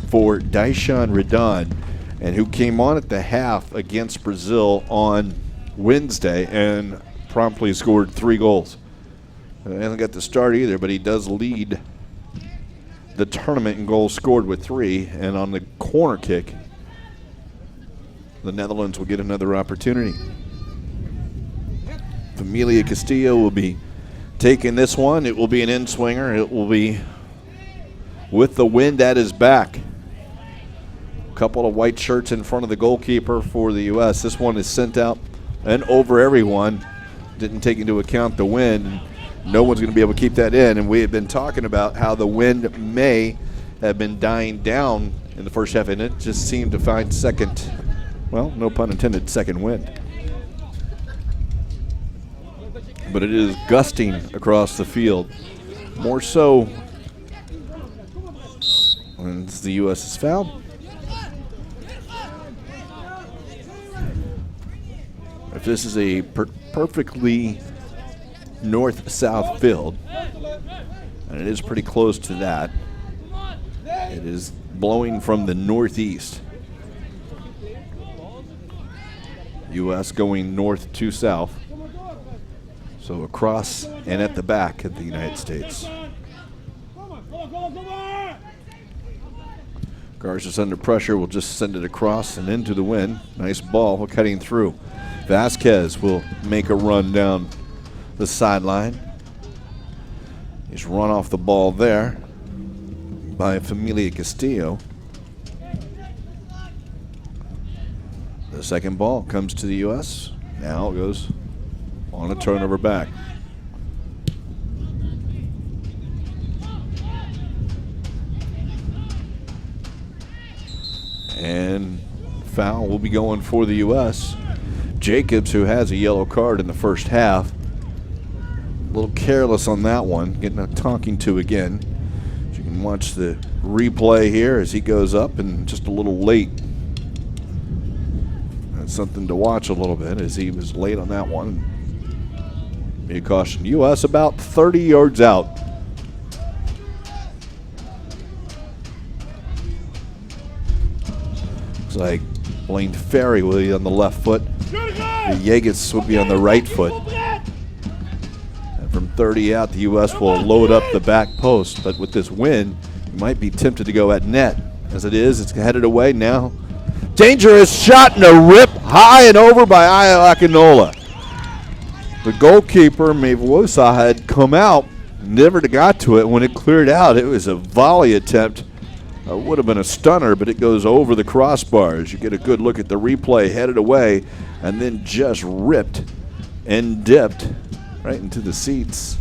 for Daishan Radon, and who came on at the half against Brazil on Wednesday and promptly scored 3 goals. He hasn't got the start either, but he does lead the tournament in goals scored with 3, and on the corner kick, the Netherlands will get another opportunity. Familia Castillo will be taking this one. It will be an in-swinger. It will be with the wind at his back. A couple of white shirts in front of the goalkeeper for the U.S. This one is sent out and over everyone. Didn't take into account the wind. No one's going to be able to keep that in. And we have been talking about how the wind may have been dying down in the first half, and it just seemed to find second, well, no pun intended, second wind. But it is gusting across the field. More so when the U.S. is fouled. If this is a perfectly north-south field, and it is pretty close to that, it is blowing from the northeast. U.S. going north to south, so across and at the back of the United States. Garza's under pressure, will just send it across and into the wind. Nice ball cutting through. Vasquez will make a run down the sideline. He's run off the ball there by Familia Castillo. The second ball comes to the U.S. Now it goes on a turnover back. And foul will be going for the U.S. Jacobs, who has a yellow card in the first half. A little careless on that one, getting a talking to again. As you can watch the replay here as he goes up and just a little late. That's something to watch a little bit as he was late on that one. Be a caution. U.S. about 30 yards out. Looks like Blaine Ferry will be on the left foot. The Yegas will be on the right foot. And from 30 out, the U.S. will load up the back post. But with this win, you might be tempted to go at net. As it is, it's headed away now. Dangerous shot and a rip high and over by Akinola. The goalkeeper, Mavosa, had come out, never got to it. When it cleared out, it was a volley attempt. Would have been a stunner, but it goes over the crossbars. You get a good look at the replay, headed away, and then just ripped and dipped right into the seats.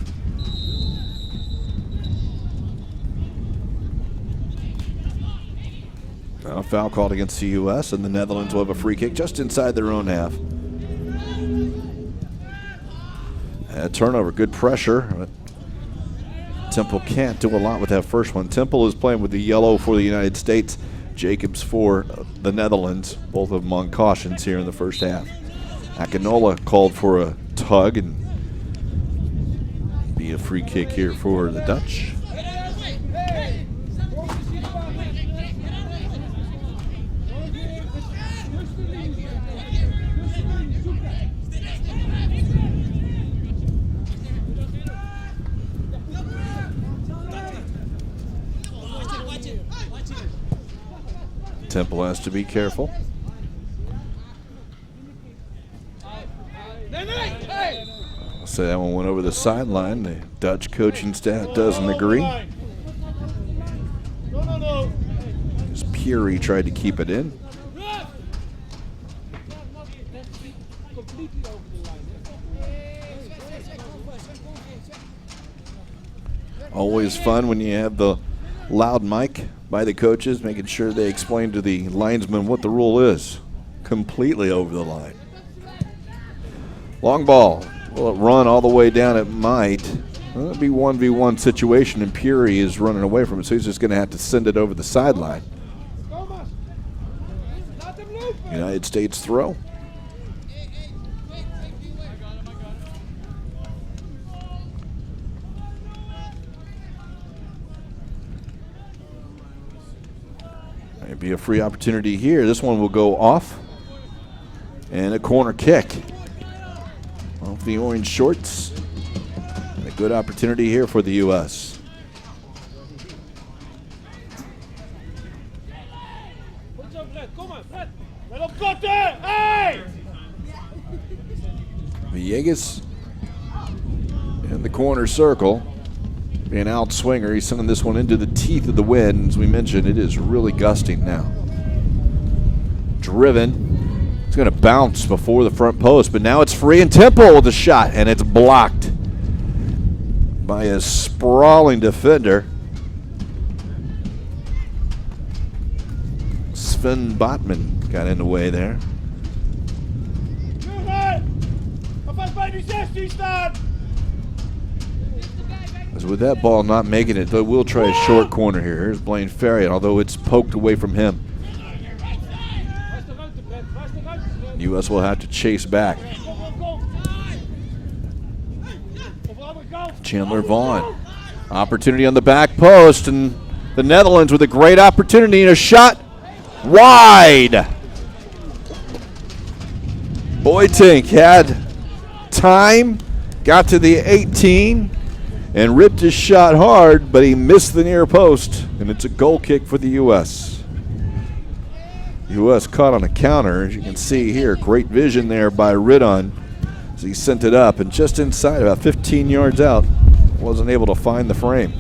Now a foul called against the U.S., and the Netherlands will have a free kick just inside their own half. A turnover, good pressure. But Temple can't do a lot with that first one. Temple is playing with the yellow for the United States, Jacobs for the Netherlands. Both of them on cautions here in the first half. Akinola called for a tug and be a free kick here for the Dutch. Temple has to be careful. So that one went over the sideline. The Dutch coaching staff doesn't agree. As Puri tried to keep it in. Always fun when you have the loud mic by the coaches, making sure they explain to the linesmen what the rule is. Completely over the line. Long ball. Will it run all the way down? It might. Well, it'll be 1v1 situation, and Puri is running away from it, so he's just going to have to send it over the sideline. United States throw. Maybe a free opportunity here. This one will go off. And a corner kick. Off the orange shorts. And a good opportunity here for the U.S. Villegas in the corner circle. Being out swinger, he's sending this one into the teeth of the wind. As we mentioned, it is really gusting now. Driven. It's going to bounce before the front post, but now it's free, and Temple with a shot, and it's blocked by a sprawling defender. Sven Botman got in the way there. As with that ball not making it, they will try a short corner here. Here's Blaine Ferrier, although it's poked away from him. The U.S. will have to chase back. Chandler Vaughn. Opportunity on the back post, and the Netherlands with a great opportunity and a shot wide. Boytink had time, got to the 18, and ripped his shot hard, but he missed the near post, and it's a goal kick for the U.S. U.S. caught on a counter, as you can see here. Great vision there by Ridon as he sent it up, and just inside, about 15 yards out, wasn't able to find the frame.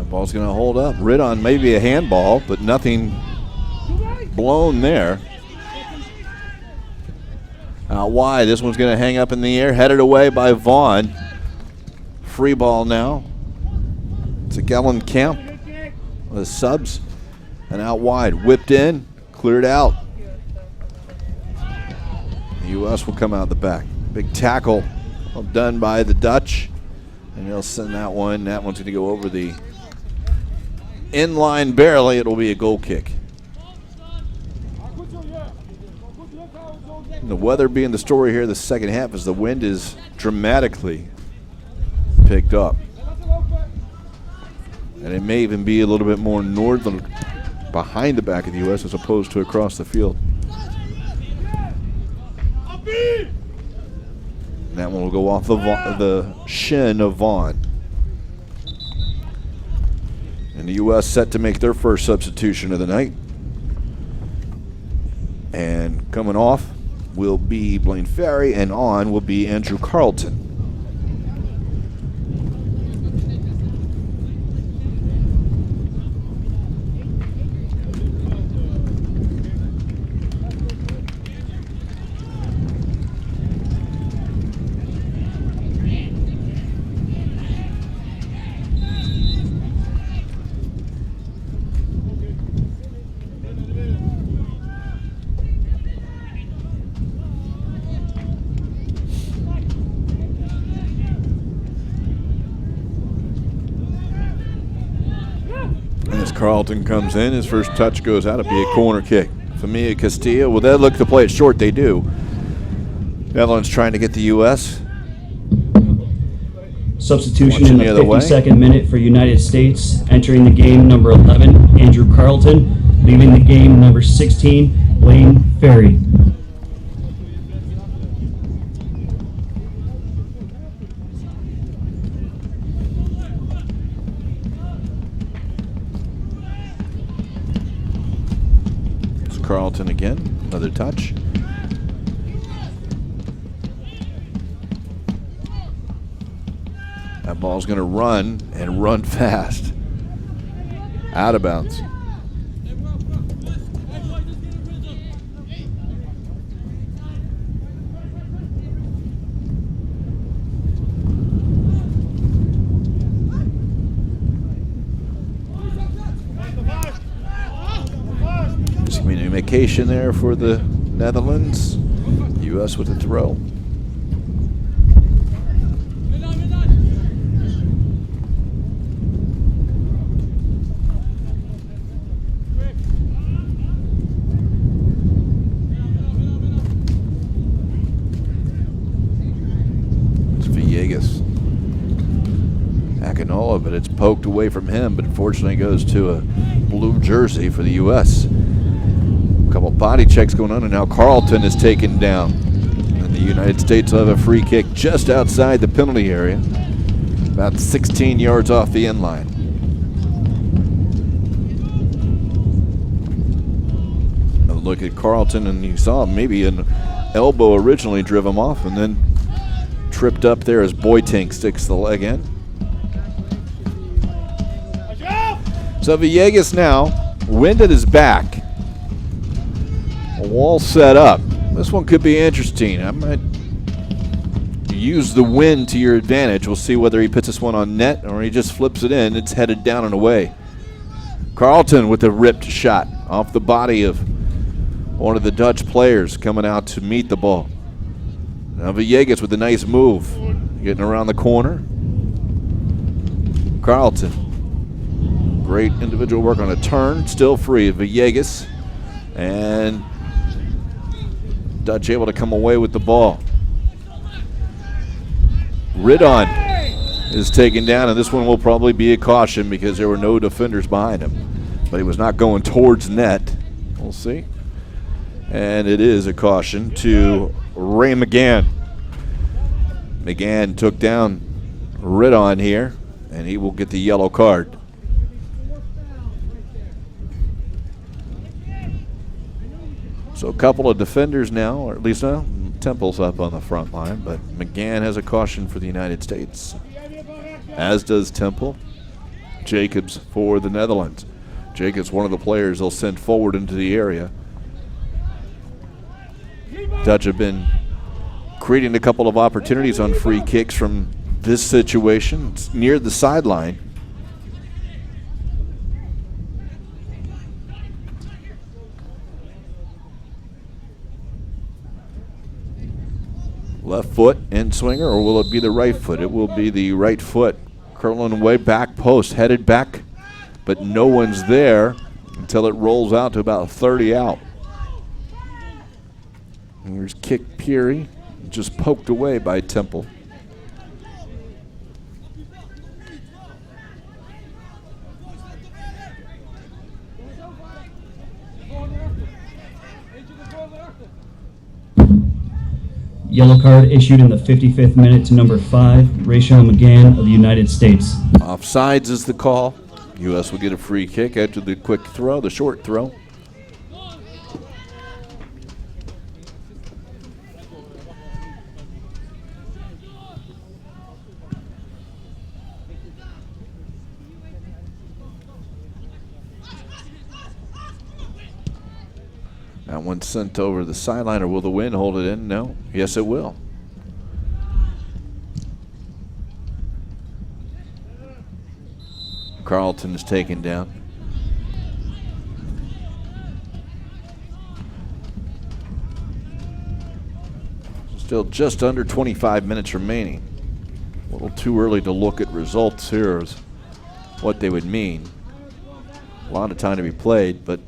Ball's going to hold up. Ridon maybe a handball, but nothing blown there. Out wide, this one's going to hang up in the air, headed away by Vaughn. Free ball now. It's a Gellin Camp with subs. And out wide, whipped in, cleared out. The U.S. will come out the back. Big tackle done by the Dutch. And they'll send that one. That one's going to go over the inline barely. It'll be a goal kick. And the weather being the story here the second half as the wind is dramatically picked up. And it may even be a little bit more northern behind the back of the U.S. as opposed to across the field. And that one will go off the shin of Vaughn. And the U.S. set to make their first substitution of the night. And coming off will be Blaine Ferry, and on will be Andrew Carlton. Carlton comes in. His first touch goes out. It'll be a corner kick. Familia Castilla. Will they look to play it short? They do. Netherlands trying to get the U.S. Substitution in the 52nd minute for United States. Entering the game, number 11, Andrew Carlton. Leaving the game, number 16, Blaine Ferry. Carlton again, another touch. That ball's going to run and run fast. Out of bounds. Communication there for the Netherlands. U.S. with a throw. It's Villegas. Akinola, but it's poked away from him, but unfortunately goes to a blue jersey for the U.S. Couple body checks going on, and now Carlton is taken down. And the United States will have a free kick just outside the penalty area, about 16 yards off the end line. A look at Carlton, and you saw maybe an elbow originally drive him off, and then tripped up there as Boytink sticks the leg in. So Villegas now, wind at his back. A wall set up. This one could be interesting. I might use the wind to your advantage. We'll see whether he puts this one on net or he just flips it in. It's headed down and away. Carlton with a ripped shot off the body of one of the Dutch players coming out to meet the ball. Now Villegas with a nice move. Getting around the corner. Carlton. Great individual work on a turn. Still free. Villegas. And Dutch able to come away with the ball. Ridon is taken down, and this one will probably be a caution because there were no defenders behind him. But he was not going towards net. We'll see. And it is a caution to Ray McGann. McGann took down Ridon here, and he will get the yellow card. So a couple of defenders now, or at least Temple's up on the front line, but McGann has a caution for the United States, as does Temple. Jacobs for the Netherlands. Jacobs, one of the players they'll send forward into the area. Dutch have been creating a couple of opportunities on free kicks from this situation. It's near the sideline. Left foot in swinger, or will it be the right foot? It will be the right foot. Curling away, back post, headed back, but no one's there until it rolls out to about 30 out. And here's kick Peary, just poked away by Temple. Yellow card issued in the 55th minute to number 5, Rachel McGann of the United States. Offsides is the call. U.S. will get a free kick after the quick throw, the short throw. That one sent over the sideline, or will the wind hold it in? No. Yes, it will. Carlton is taken down. Still just under 25 minutes remaining. A little too early to look at results here as what they would mean. A lot of time to be played, but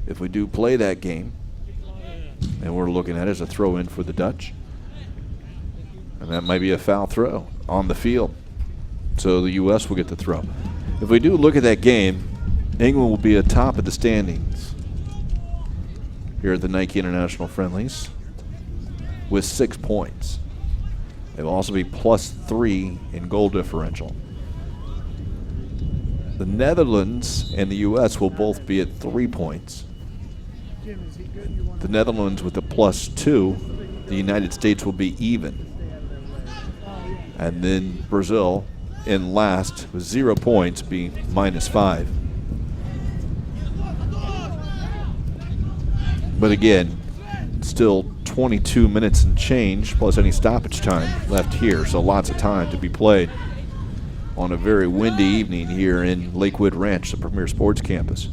if we do play that game, and we're looking at it as a throw in for the Dutch, and that might be a foul throw on the field. So the U.S. will get the throw. If we do look at that game, England will be atop of the standings here at the Nike International Friendlies with 6 points. They will also be +3 in goal differential. The Netherlands and the U.S. will both be at 3 points. The Netherlands with a +2. The United States will be even. And then Brazil in last with 0 points, be -5. But again, still 22 minutes and change plus any stoppage time left here, so lots of time to be played on a very windy evening here in Lakewood Ranch, the premier sports campus.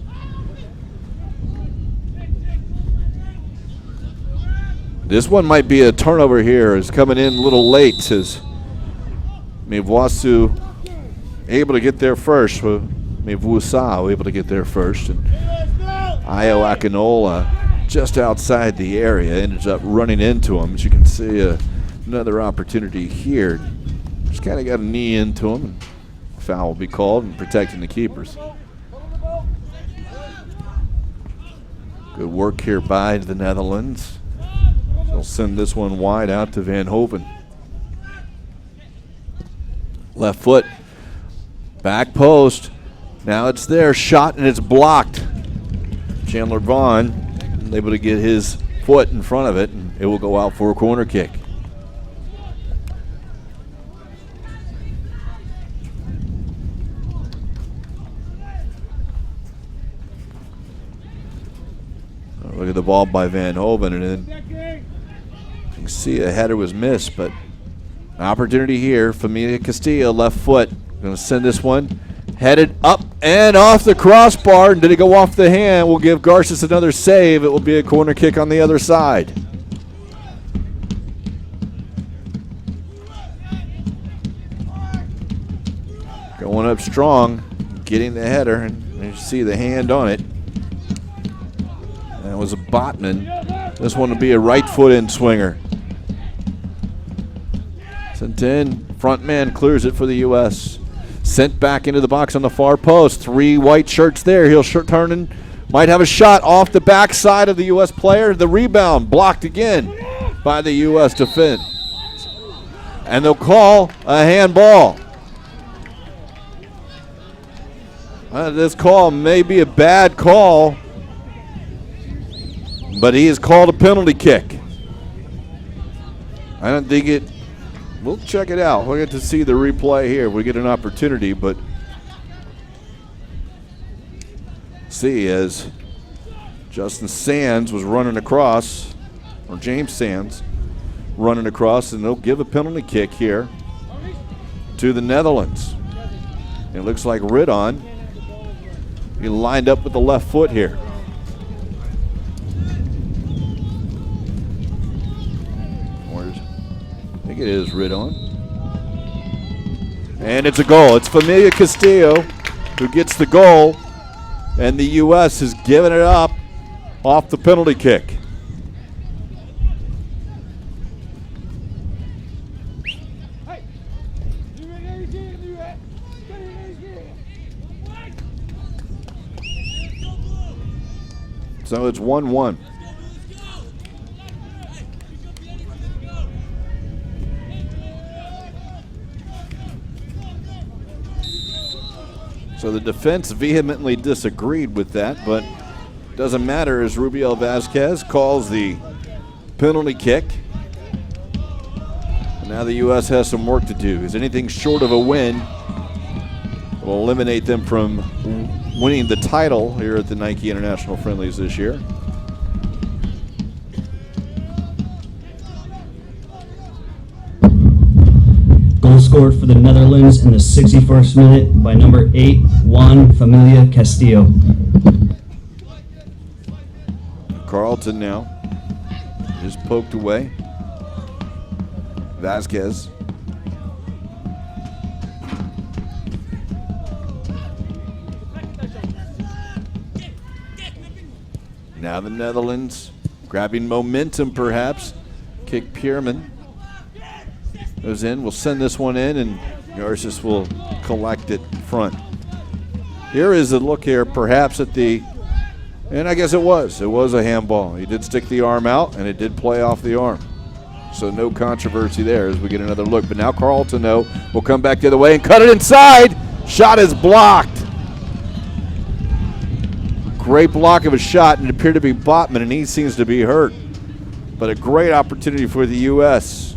This one might be a turnover here. It's coming in a little late as Mevwasu able to get there first. Mevwusa able to get there first. And Io Akinola just outside the area ended up running into him. As you can see, another opportunity here. Just kind of got a knee into him. And foul will be called and protecting the keepers. Good work here by the Netherlands. They'll send this one wide out to Van Hoven. Left foot, back post. Now it's there, shot, and it's blocked. Chandler Vaughn able to get his foot in front of it, and it will go out for a corner kick. Look at the ball by Van Hoven, and then you can see a header was missed, but an opportunity here. Familia Castillo, left foot, going to send this one. Headed up and off the crossbar. And did it go off the hand? We'll give Garces another save. It will be a corner kick on the other side. Going up strong, getting the header, and you see the hand on it. That was a Botman. This one will be a right foot in swinger. Sent in, front man clears it for the U.S. Sent back into the box on the far post. 3 white shirts there. He'll turn and might have a shot off the backside of the U.S. player. The rebound blocked again by the U.S. defense. And they'll call a handball. This call may be a bad call, but he has called a penalty kick. I don't think it. We'll check it out. We'll get to see the replay here if we get an opportunity, but see as Justin Sands was running across, or James Sands running across, and they'll give a penalty kick here to the Netherlands. It looks like Ridon, he lined up with the left foot here. I think it is Ridon. And it's a goal. It's Familia Castillo who gets the goal, and the U.S. has given it up off the penalty kick. So it's 1-1. So the defense vehemently disagreed with that, but doesn't matter as Rubiel Vasquez calls the penalty kick. And now the U.S. has some work to do, because anything short of a win will eliminate them from winning the title here at the Nike International Friendlies this year. Goal scored for the Netherlands in the 61st minute by number 8, Juan Familia Castillo. Carlton now just poked away. Vasquez. Now the Netherlands grabbing momentum perhaps. Kick Pierman. Goes in, we'll send this one in, and Garces will collect it front. Here is a look here perhaps at the, and I guess it was a handball. He did stick the arm out, and it did play off the arm. So no controversy there as we get another look. But now Carlton, though, will come back the other way and cut it inside. Shot is blocked. Great block of a shot, and it appeared to be Botman, and he seems to be hurt. But a great opportunity for the U.S.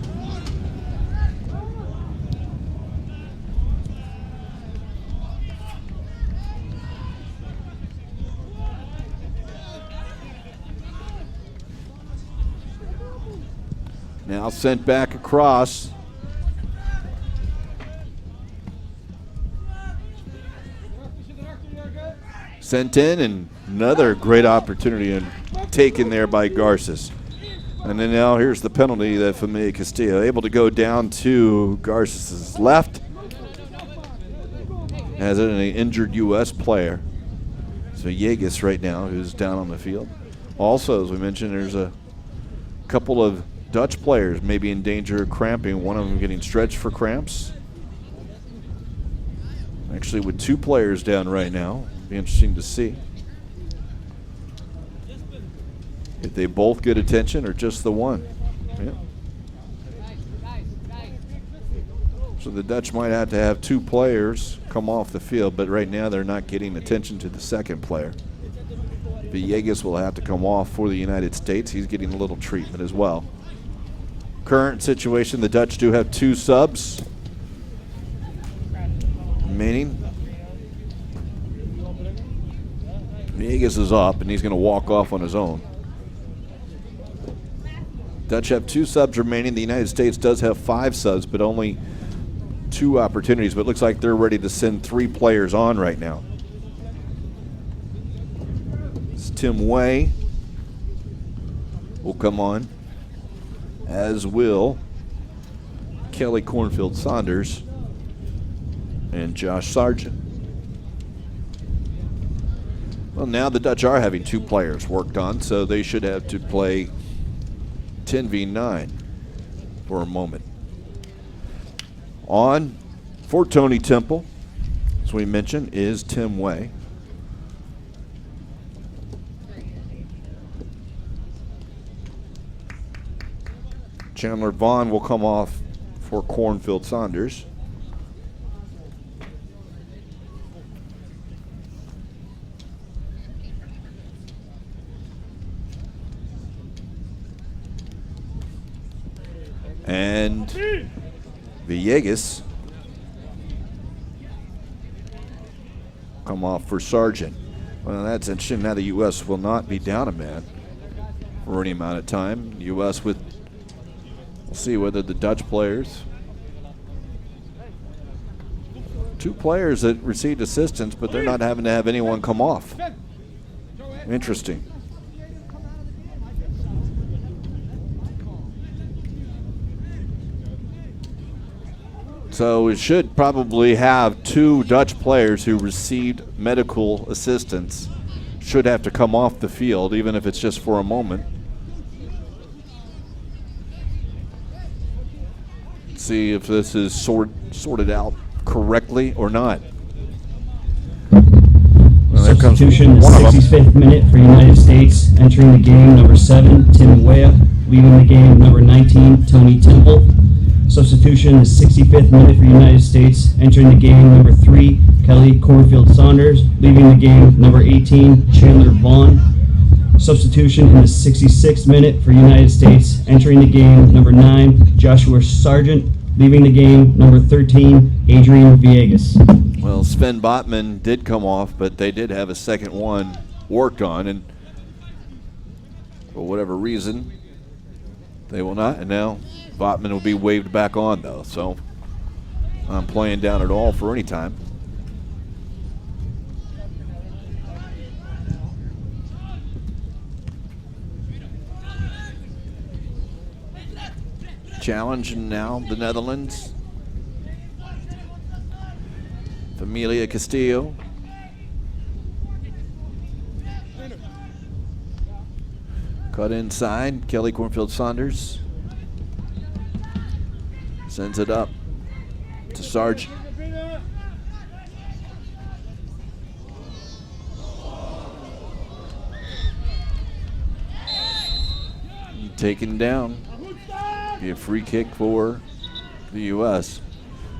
Now sent back across. Sent in, and another great opportunity and taken there by Garces. And then now here's the penalty that Familia Castillo able to go down to Garces' left. Has an injured U.S. player. So Yegas right now, who's down on the field. Also, as we mentioned, there's a couple of Dutch players may be in danger of cramping, one of them getting stretched for cramps. Actually, with two players down right now, be interesting to see if they both get attention or just the one. Yeah. So the Dutch might have to have two players come off the field, but right now they're not getting attention to the second player. Villegas will have to come off for the United States. He's getting a little treatment as well. Current situation, the Dutch do have two subs remaining. Villegas is up, and he's going to walk off on his own. Dutch have two subs remaining. The United States does have 5 subs, but only 2 opportunities. But it looks like they're ready to send 3 players on right now. It's Tim Way will come on, as will Kelly Cornfield Saunders and Josh Sargent. Well, now the Dutch are having 2 players worked on, so they should have to play 10v9 for a moment. On for Tony Temple, as we mentioned, is Tim Way. Chandler Vaughn will come off for Cornfield Saunders. And Villegas come off for Sargent. Well, that's interesting. Now the U.S. will not be down a man for any amount of time. The U.S. with We'll see whether the Dutch players, 2 players that received assistance, but they're not having to have anyone come off. Interesting. So we should probably have 2 Dutch players who received medical assistance should have to come off the field, even if it's just for a moment. See if this is sorted out correctly or not. Well, there comes Substitution, one of them. 65th minute for United States. Entering the game, number 7, Tim Weah. Leaving the game, number 19, Tony Temple. Substitution, the 65th minute for United States. Entering the game, number 3, Kelly Cornfield Saunders. Leaving the game, number 18, Chandler Vaughn. Substitution in the 66th minute for United States. Entering the game, number 9, Joshua Sargent. Leaving the game, number 13, Adrian Villegas. Well, Sven Botman did come off, but they did have a second one worked on, and for whatever reason, they will not. And now Botman will be waved back on, though, so I'm playing down at all for any time. Challenge now the Netherlands. Familia Castillo. Cut inside. Kelly Cornfield Saunders sends it up to Sargent. Taken down. Be a free kick for the U.S.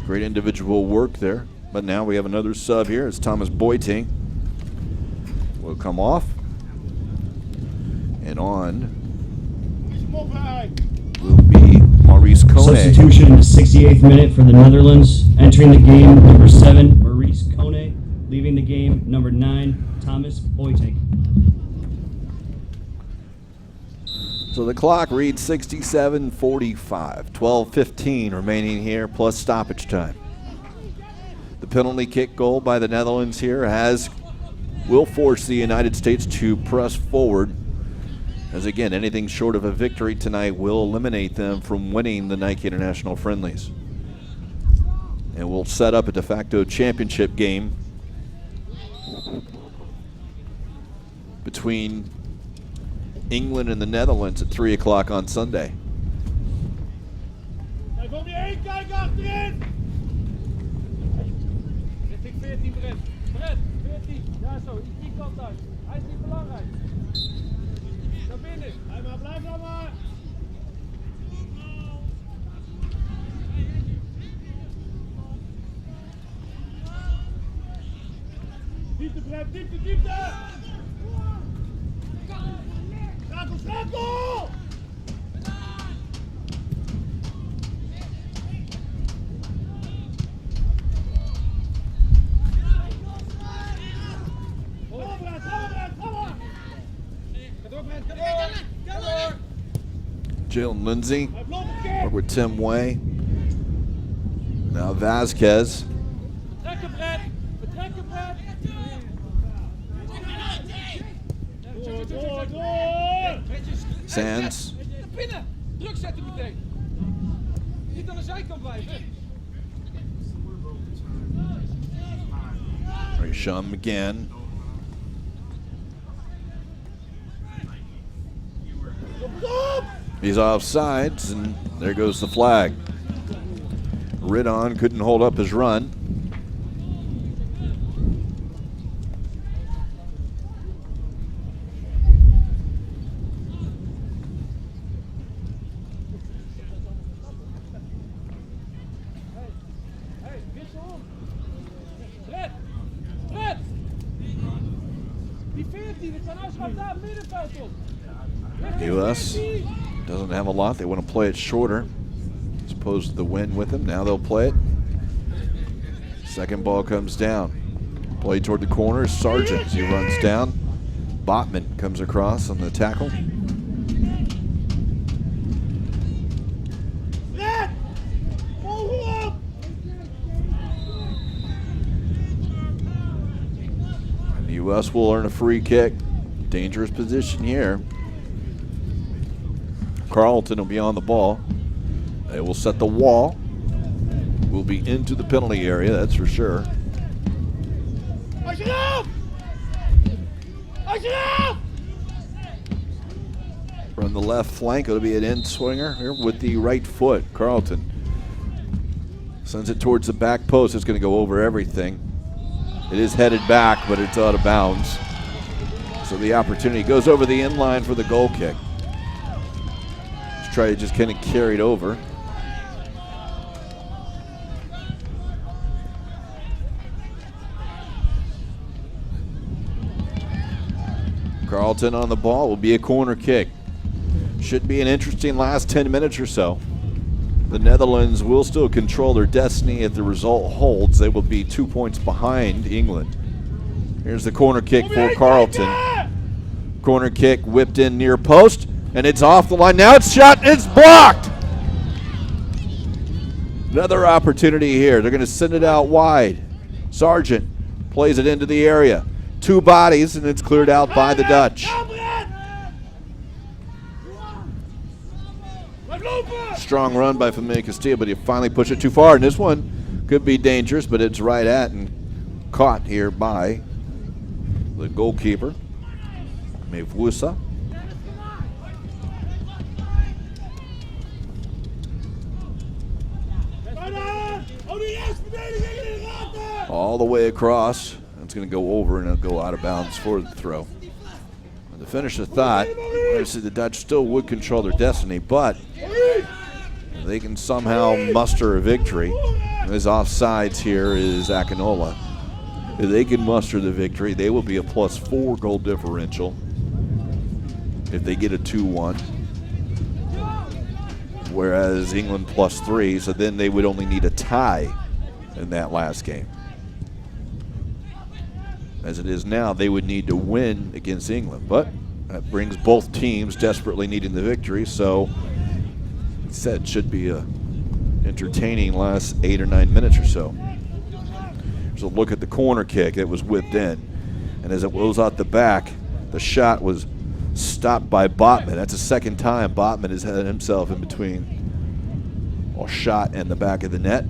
Great individual work there. But now we have another sub here. It's Thomas Boiting. Will come off. And on will be Maurice Kone. Substitution in the 68th minute for the Netherlands. Entering the game, number 7, Maurice Kone. Leaving the game, number 9, Thomas Boiting. So the clock reads 67:45. 12:15 remaining here plus stoppage time. The penalty kick goal by the Netherlands here will force the United States to press forward. As again, anything short of a victory tonight will eliminate them from winning the Nike International Friendlies. And will set up a de facto championship game between England and the Netherlands at 3 o'clock on Sunday. Hij komt niet één kijken achterin! Richting 14, Brett. Brett, 14. Ja zo, die kant uit. Hij is niet belangrijk. Naar binnen. Blijf nou maar. Diepte, Brett, diepte, diepte! Schakel, schakel! Jalen Lindsay over with Tim Way. Now Vasquez. Betrekken, Brett! Betrekken, Brett! Door, door! Sands. Naar binnen! Druk zetten meteen! Niet aan de zijkant blijven! Risham again. He's offsides, and there goes the flag. Ridon couldn't hold up his run. Hey, wissel om! Brett! Brett! Die 14, het zijn uitschap daar het middenveld op! U.S. doesn't have a lot. They want to play it shorter as opposed to the wind with them. Now they'll play it. Second ball comes down. Play toward the corner. Sargent as he runs down. Botman comes across on the tackle. Who else will earn a free kick? Dangerous position here. Carlton will be on the ball. They will set the wall. Will be into the penalty area, that's for sure. From the left flank, it'll be an in swinger here with the right foot. Carlton sends it towards the back post. It's going to go over everything. It is headed back, but it's out of bounds. So the opportunity goes over the in line for the goal kick. Let's try to just kind of carry it over. Carlton on the ball, will be a corner kick. Should be an interesting last 10 minutes or so. The Netherlands will still control their destiny. If the result holds, they will be 2 points behind England. Here's the corner kick for Carlton. Corner kick whipped in near post, and it's off the line. Now it's shot, it's blocked! Another opportunity here. They're going to send it out wide. Sargent plays it into the area. Two bodies, and it's cleared out by the Dutch. Strong run by Familia Castillo, but he finally pushed it too far. And this one could be dangerous, but it's right at and caught here by the goalkeeper, Mevusa. All the way across. It's going to go over and it'll go out of bounds for the throw. And to finish the thought, obviously the Dutch still would control their destiny, but they can somehow muster a victory. His offsides here is Akinola. If they can muster the victory, they will be a +4 goal differential if they get a 2-1. Whereas England +3, so then they would only need a tie in that last game. As it is now, they would need to win against England, but that brings both teams desperately needing the victory, so it said should be a entertaining last 8 or 9 minutes or so. There's a look at the corner kick that was whipped in, and as it goes out the back, the shot was stopped by Botman. That's the second time Botman has had himself in between a shot and the back of the net.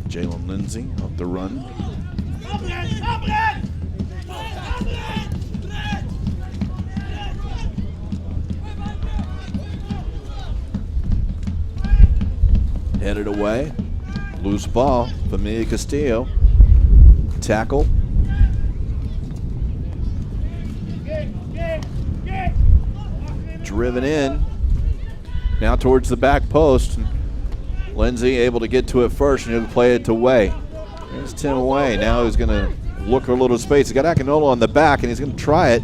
Jalen Lindsay off the run. Headed away. Loose ball. Familia Castillo. Tackle. Driven in. Now towards the back post. Lindsay able to get to it first, and he'll play it to Way. There's Tim Way. Now he's going to look for a little space. He's got Akinola on the back, and he's going to try it,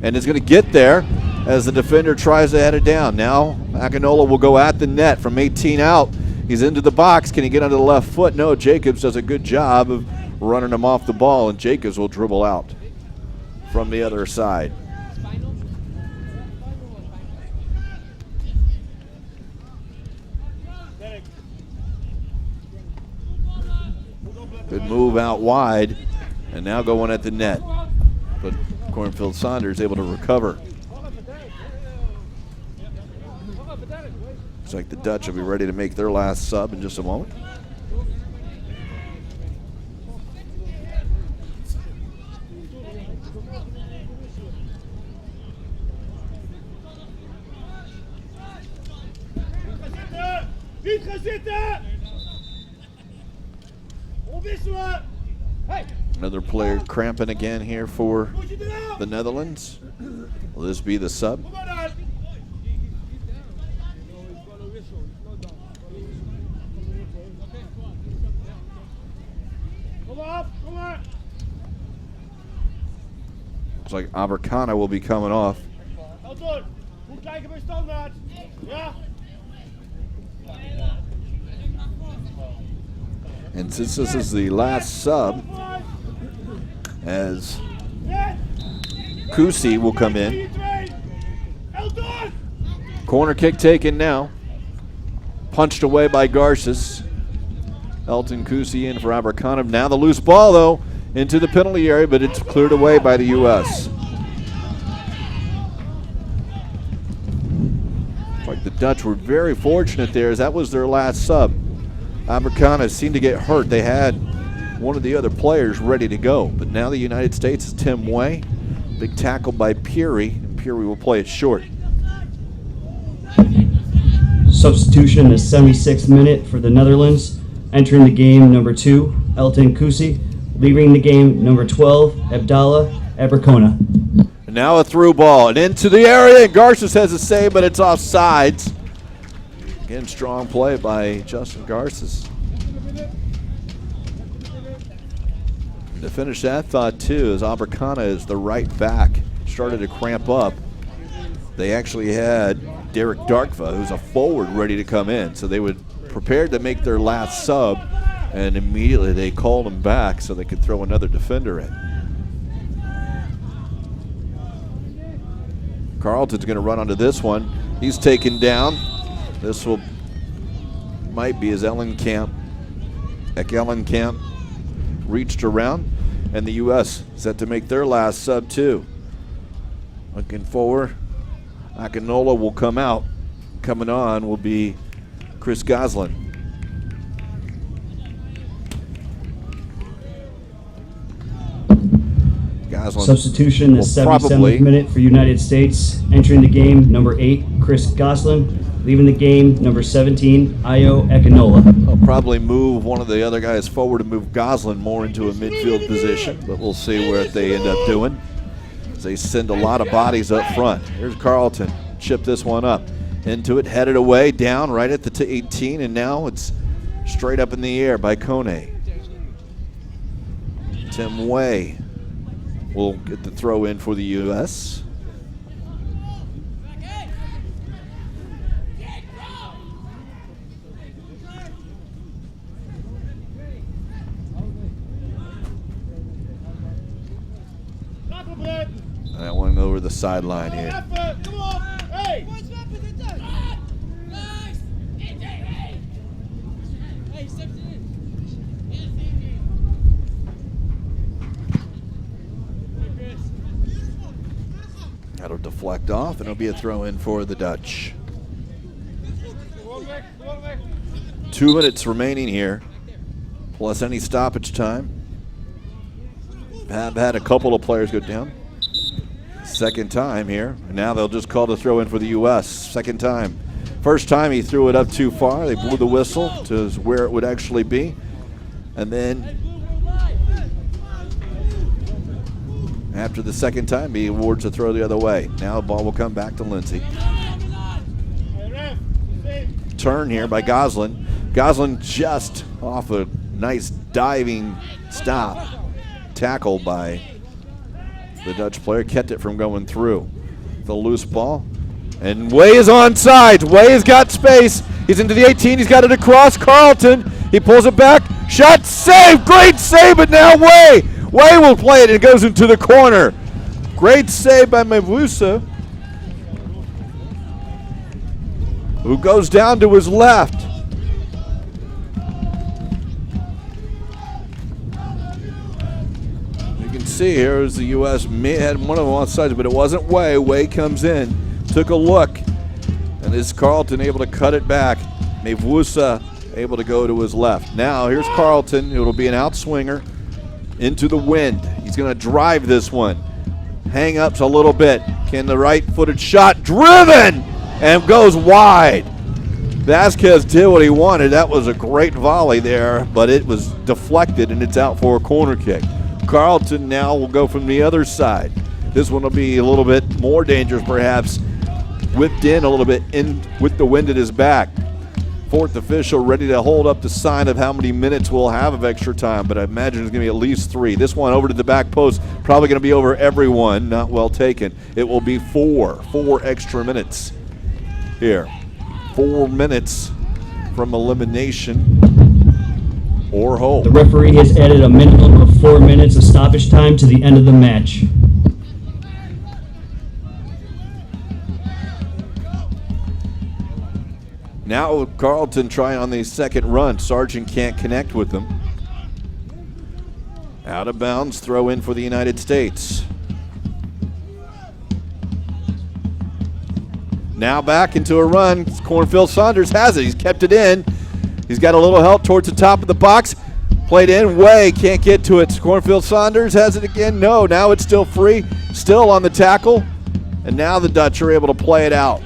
and he's going to get there as the defender tries to head it down. Now Akinola will go at the net from 18 out. He's into the box. Can he get under the left foot? No, Jacobs does a good job of running him off the ball, and Jacobs will dribble out from the other side. Good move out wide, and now going at the net. But Cornfield Saunders able to recover. Looks like the Dutch will be ready to make their last sub in just a moment. Another player cramping again here for the Netherlands. Will this be the sub? Looks like Abercana will be coming off. And since this is the last sub, as Kusi will come in. Corner kick taken now. punched away by Garces. Elton Kusi in for Abercrombie. Now the loose ball, though, into the penalty area, but it's cleared away by the U.S. Like the Dutch were very fortunate there, as that was their last sub. Abercrombie seemed to get hurt. They had one of the other players ready to go, but now the United States is Tim Way. Big tackle by Peary, and Peary will play it short. Substitution in the 76th minute for the Netherlands. Entering the game, number 2, Elton Kusi. Leaving the game, number 12, Abdallah Abercona. And now a through ball, and into the area, and Garces has a save, but it's offsides. Again, strong play by Justin Garces. To finish that thought, too, as Abercona is the right back, started to cramp up. They actually had Derek Darkva, who's a forward, ready to come in. So they would prepared to make their last sub, and immediately they called him back so they could throw another defender in. Carlton's going to run onto this one. He's taken down. This might be as Ellenkamp reached around, and the U.S. set to make their last sub too. Looking forward, Akinola will come out. Coming on will be Chris Goslin. Substitution in the 77th minute for United States. Entering the game, number 8, Chris Goslin. Leaving the game, number 17, Ayo Akinola. They'll probably move one of the other guys forward to move Goslin more into a midfield position, but we'll see what they end up doing. They send a lot of bodies up front. Here's Carlton. Chip this one up. Into it, headed away, down right at the 18, and now it's straight up in the air by Kone. Tim Way will get the throw in for the U.S. That one over the sideline here. Come on! Hey! That'll deflect off, and it'll be a throw in for the Dutch. 2 minutes remaining here, plus any stoppage time. Have had a couple of players go down. Second time here. Now they'll just call the throw in for the U.S. Second time. First time he threw it up too far. They blew the whistle to where it would actually be. And then after the second time, he awards a throw the other way. Now the ball will come back to Lindsay. Turn here by Goslin. Goslin just off a nice diving stop. Tackle by the Dutch player, kept it from going through. The loose ball, and Way is onside. Way has got space. He's into the 18. He's got it across. Carlton. He pulls it back. Shot, save. Great save, but now Way will play it. It goes into the corner. Great save by Mavusa, who goes down to his left. See here as the U.S. had one of them on sides, but it wasn't Way. Way comes in, took a look, and is Carlton able to cut it back. Mavusa able to go to his left. Now here's Carlton. It'll be an outswinger into the wind. He's going to drive this one. Hang-ups a little bit. Can the right-footed shot driven and goes wide. Vasquez did what he wanted. That was a great volley there, but it was deflected and it's out for a corner kick. Carlton now will go from the other side. This one will be a little bit more dangerous perhaps. Whipped in a little bit in with the wind at his back. Fourth official ready to hold up the sign of how many minutes we'll have of extra time, but I imagine it's going to be at least 3. This one over to the back post, probably going to be over everyone, not well taken. It will be 4 extra minutes here. 4 minutes from elimination or hold. The referee has added a minimum of 4 minutes of stoppage time to the end of the match. Now Carlton trying on the second run. Sargent can't connect with them. Out of bounds, throw in for the United States. Now back into a run. Cornfield Saunders has it. He's kept it in. He's got a little help towards the top of the box. Played in, way, can't get to it. Cornfield Saunders has it again. No, now it's still free. Still on the tackle. And now the Dutch are able to play it out.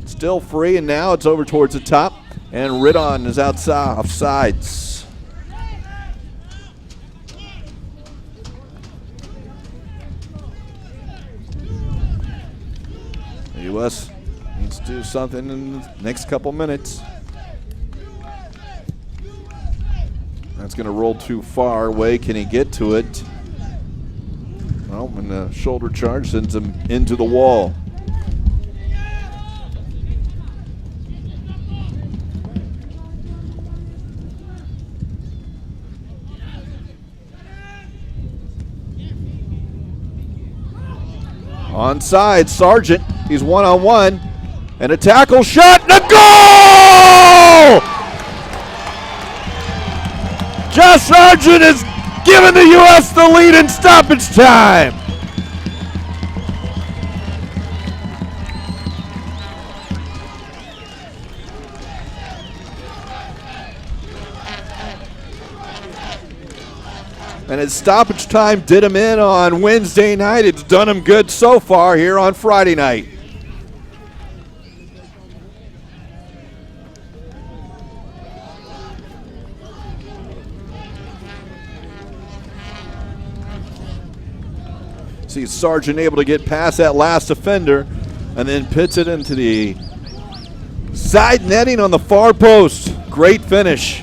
Still free, and now it's over towards the top. And Ridon is outside, offsides. The U.S. needs to do something in the next couple minutes. That's going to roll too far away. Can he get to it? Well, and the shoulder charge sends him into the wall. Onside, Sargent, he's one-on-one, and a tackle shot, and a goal! Josh Sargent has given the U.S. the lead in stoppage time. And his stoppage time did him in on Wednesday night. It's done him good so far here on Friday night. See Sargent able to get past that last defender and then pits it into the side netting on the far post. Great finish.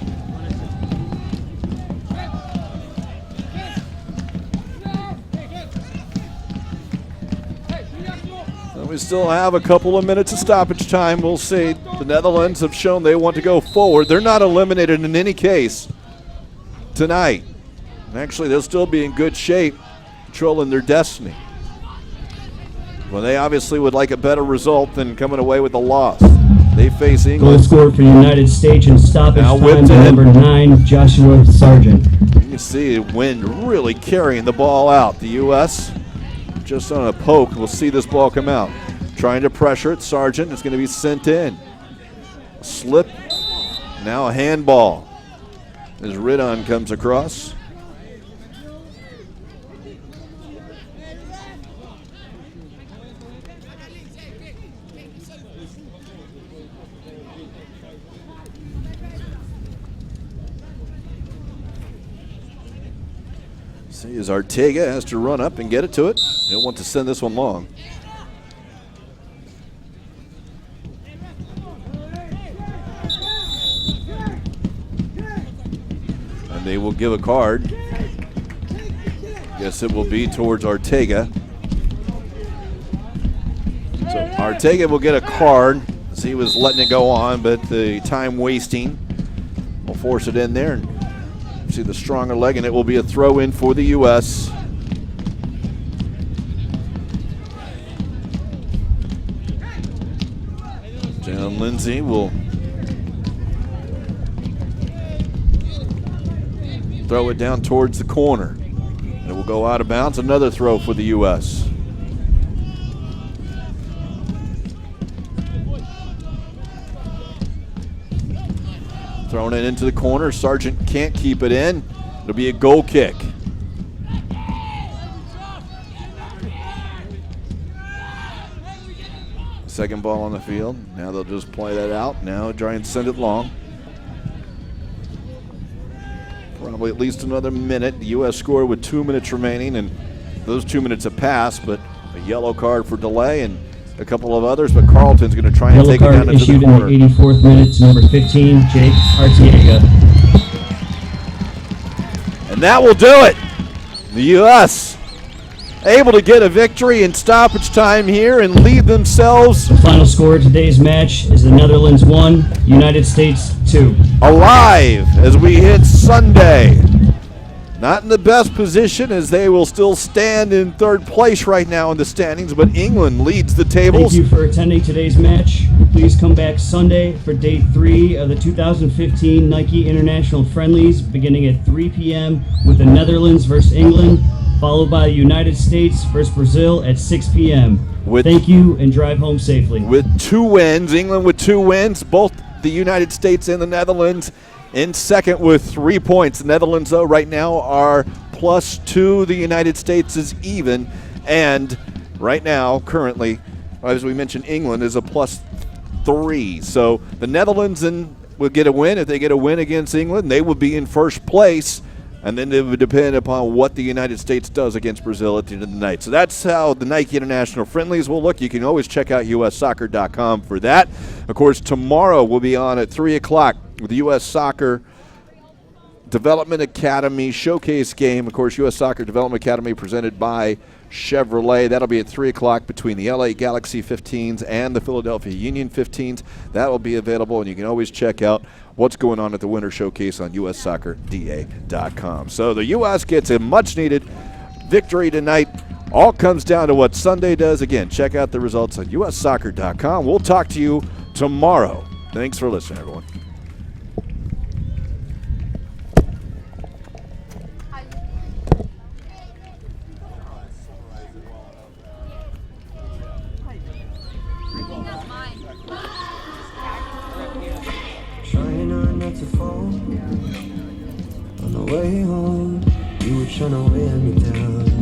We still have a couple of minutes of stoppage time. We'll see. The Netherlands have shown they want to go forward. They're not eliminated in any case tonight. Actually, they'll still be in good shape, controlling their destiny. Well, they obviously would like a better result than coming away with a loss. They face Goal England. scored for the United States in stoppage Now time whipped by in. number 9, Joshua Sargent. You can see the wind really carrying the ball out. The U.S. just on a poke. We'll see this ball come out. Trying to pressure it. Sargent is going to be sent in. Slip. Now a handball as Ridon comes across. See as Ortega has to run up and get it to it. He'll want to send this one long. And they will give a card. Guess it will be towards Ortega. So Ortega will get a card as he was letting it go on, but the time wasting will force it in there. See the stronger leg, and it will be a throw in for the U.S. John Lindsay will throw it down towards the corner. It will go out of bounds. Another throw for the U.S. Throwing it into the corner. Sargent can't keep it in. It'll be a goal kick. Second ball on the field. Now they'll just play that out. Now try and send it long. Probably at least another minute. The U.S. scored with 2 minutes remaining, and those 2 minutes have passed, but a yellow card for delay and a couple of others, but Carlton's going to try and Yellow take it down card into the issued corner. in the 84th minute to number 15, Jake Arteaga. And that will do it. The U.S. able to get a victory in stoppage time here and lead themselves The final score of today's match is the Netherlands 1, United States 2. alive as we hit Sunday. not in the best position as they will still stand in third place right now in the standings, but England leads the tables. Thank you for attending today's match. Please come back Sunday for day 3 of the 2015 Nike International Friendlies, beginning at 3 p.m. with the Netherlands versus England, followed by the United States versus Brazil at 6 p.m. Thank you, and drive home safely. With 2 wins, England with 2 wins, both the United States and the Netherlands in second with 3 points. The Netherlands, though, right now are +2. The United States is even. And right now, currently, as we mentioned, England is a +3. So the Netherlands will get a win. If they get a win against England, they will be in first place. And then it would depend upon what the United States does against Brazil at the end of the night. So that's how the Nike International Friendlies will look. You can always check out ussoccer.com for that. Of course, tomorrow we'll be on at 3 o'clock with the U.S. Soccer Development Academy showcase game. Of course, U.S. Soccer Development Academy presented by Chevrolet. That'll be at 3 o'clock between the LA Galaxy 15s and the Philadelphia Union 15s. That will be available, and you can always check out what's going on at the Winter Showcase on ussoccerda.com. So the U.S. gets a much-needed victory tonight. All comes down to what Sunday does. Again, check out the results on ussoccer.com. We'll talk to you tomorrow. Thanks for listening, everyone. Trying not to fall. On the way home, you were trying to wear me down.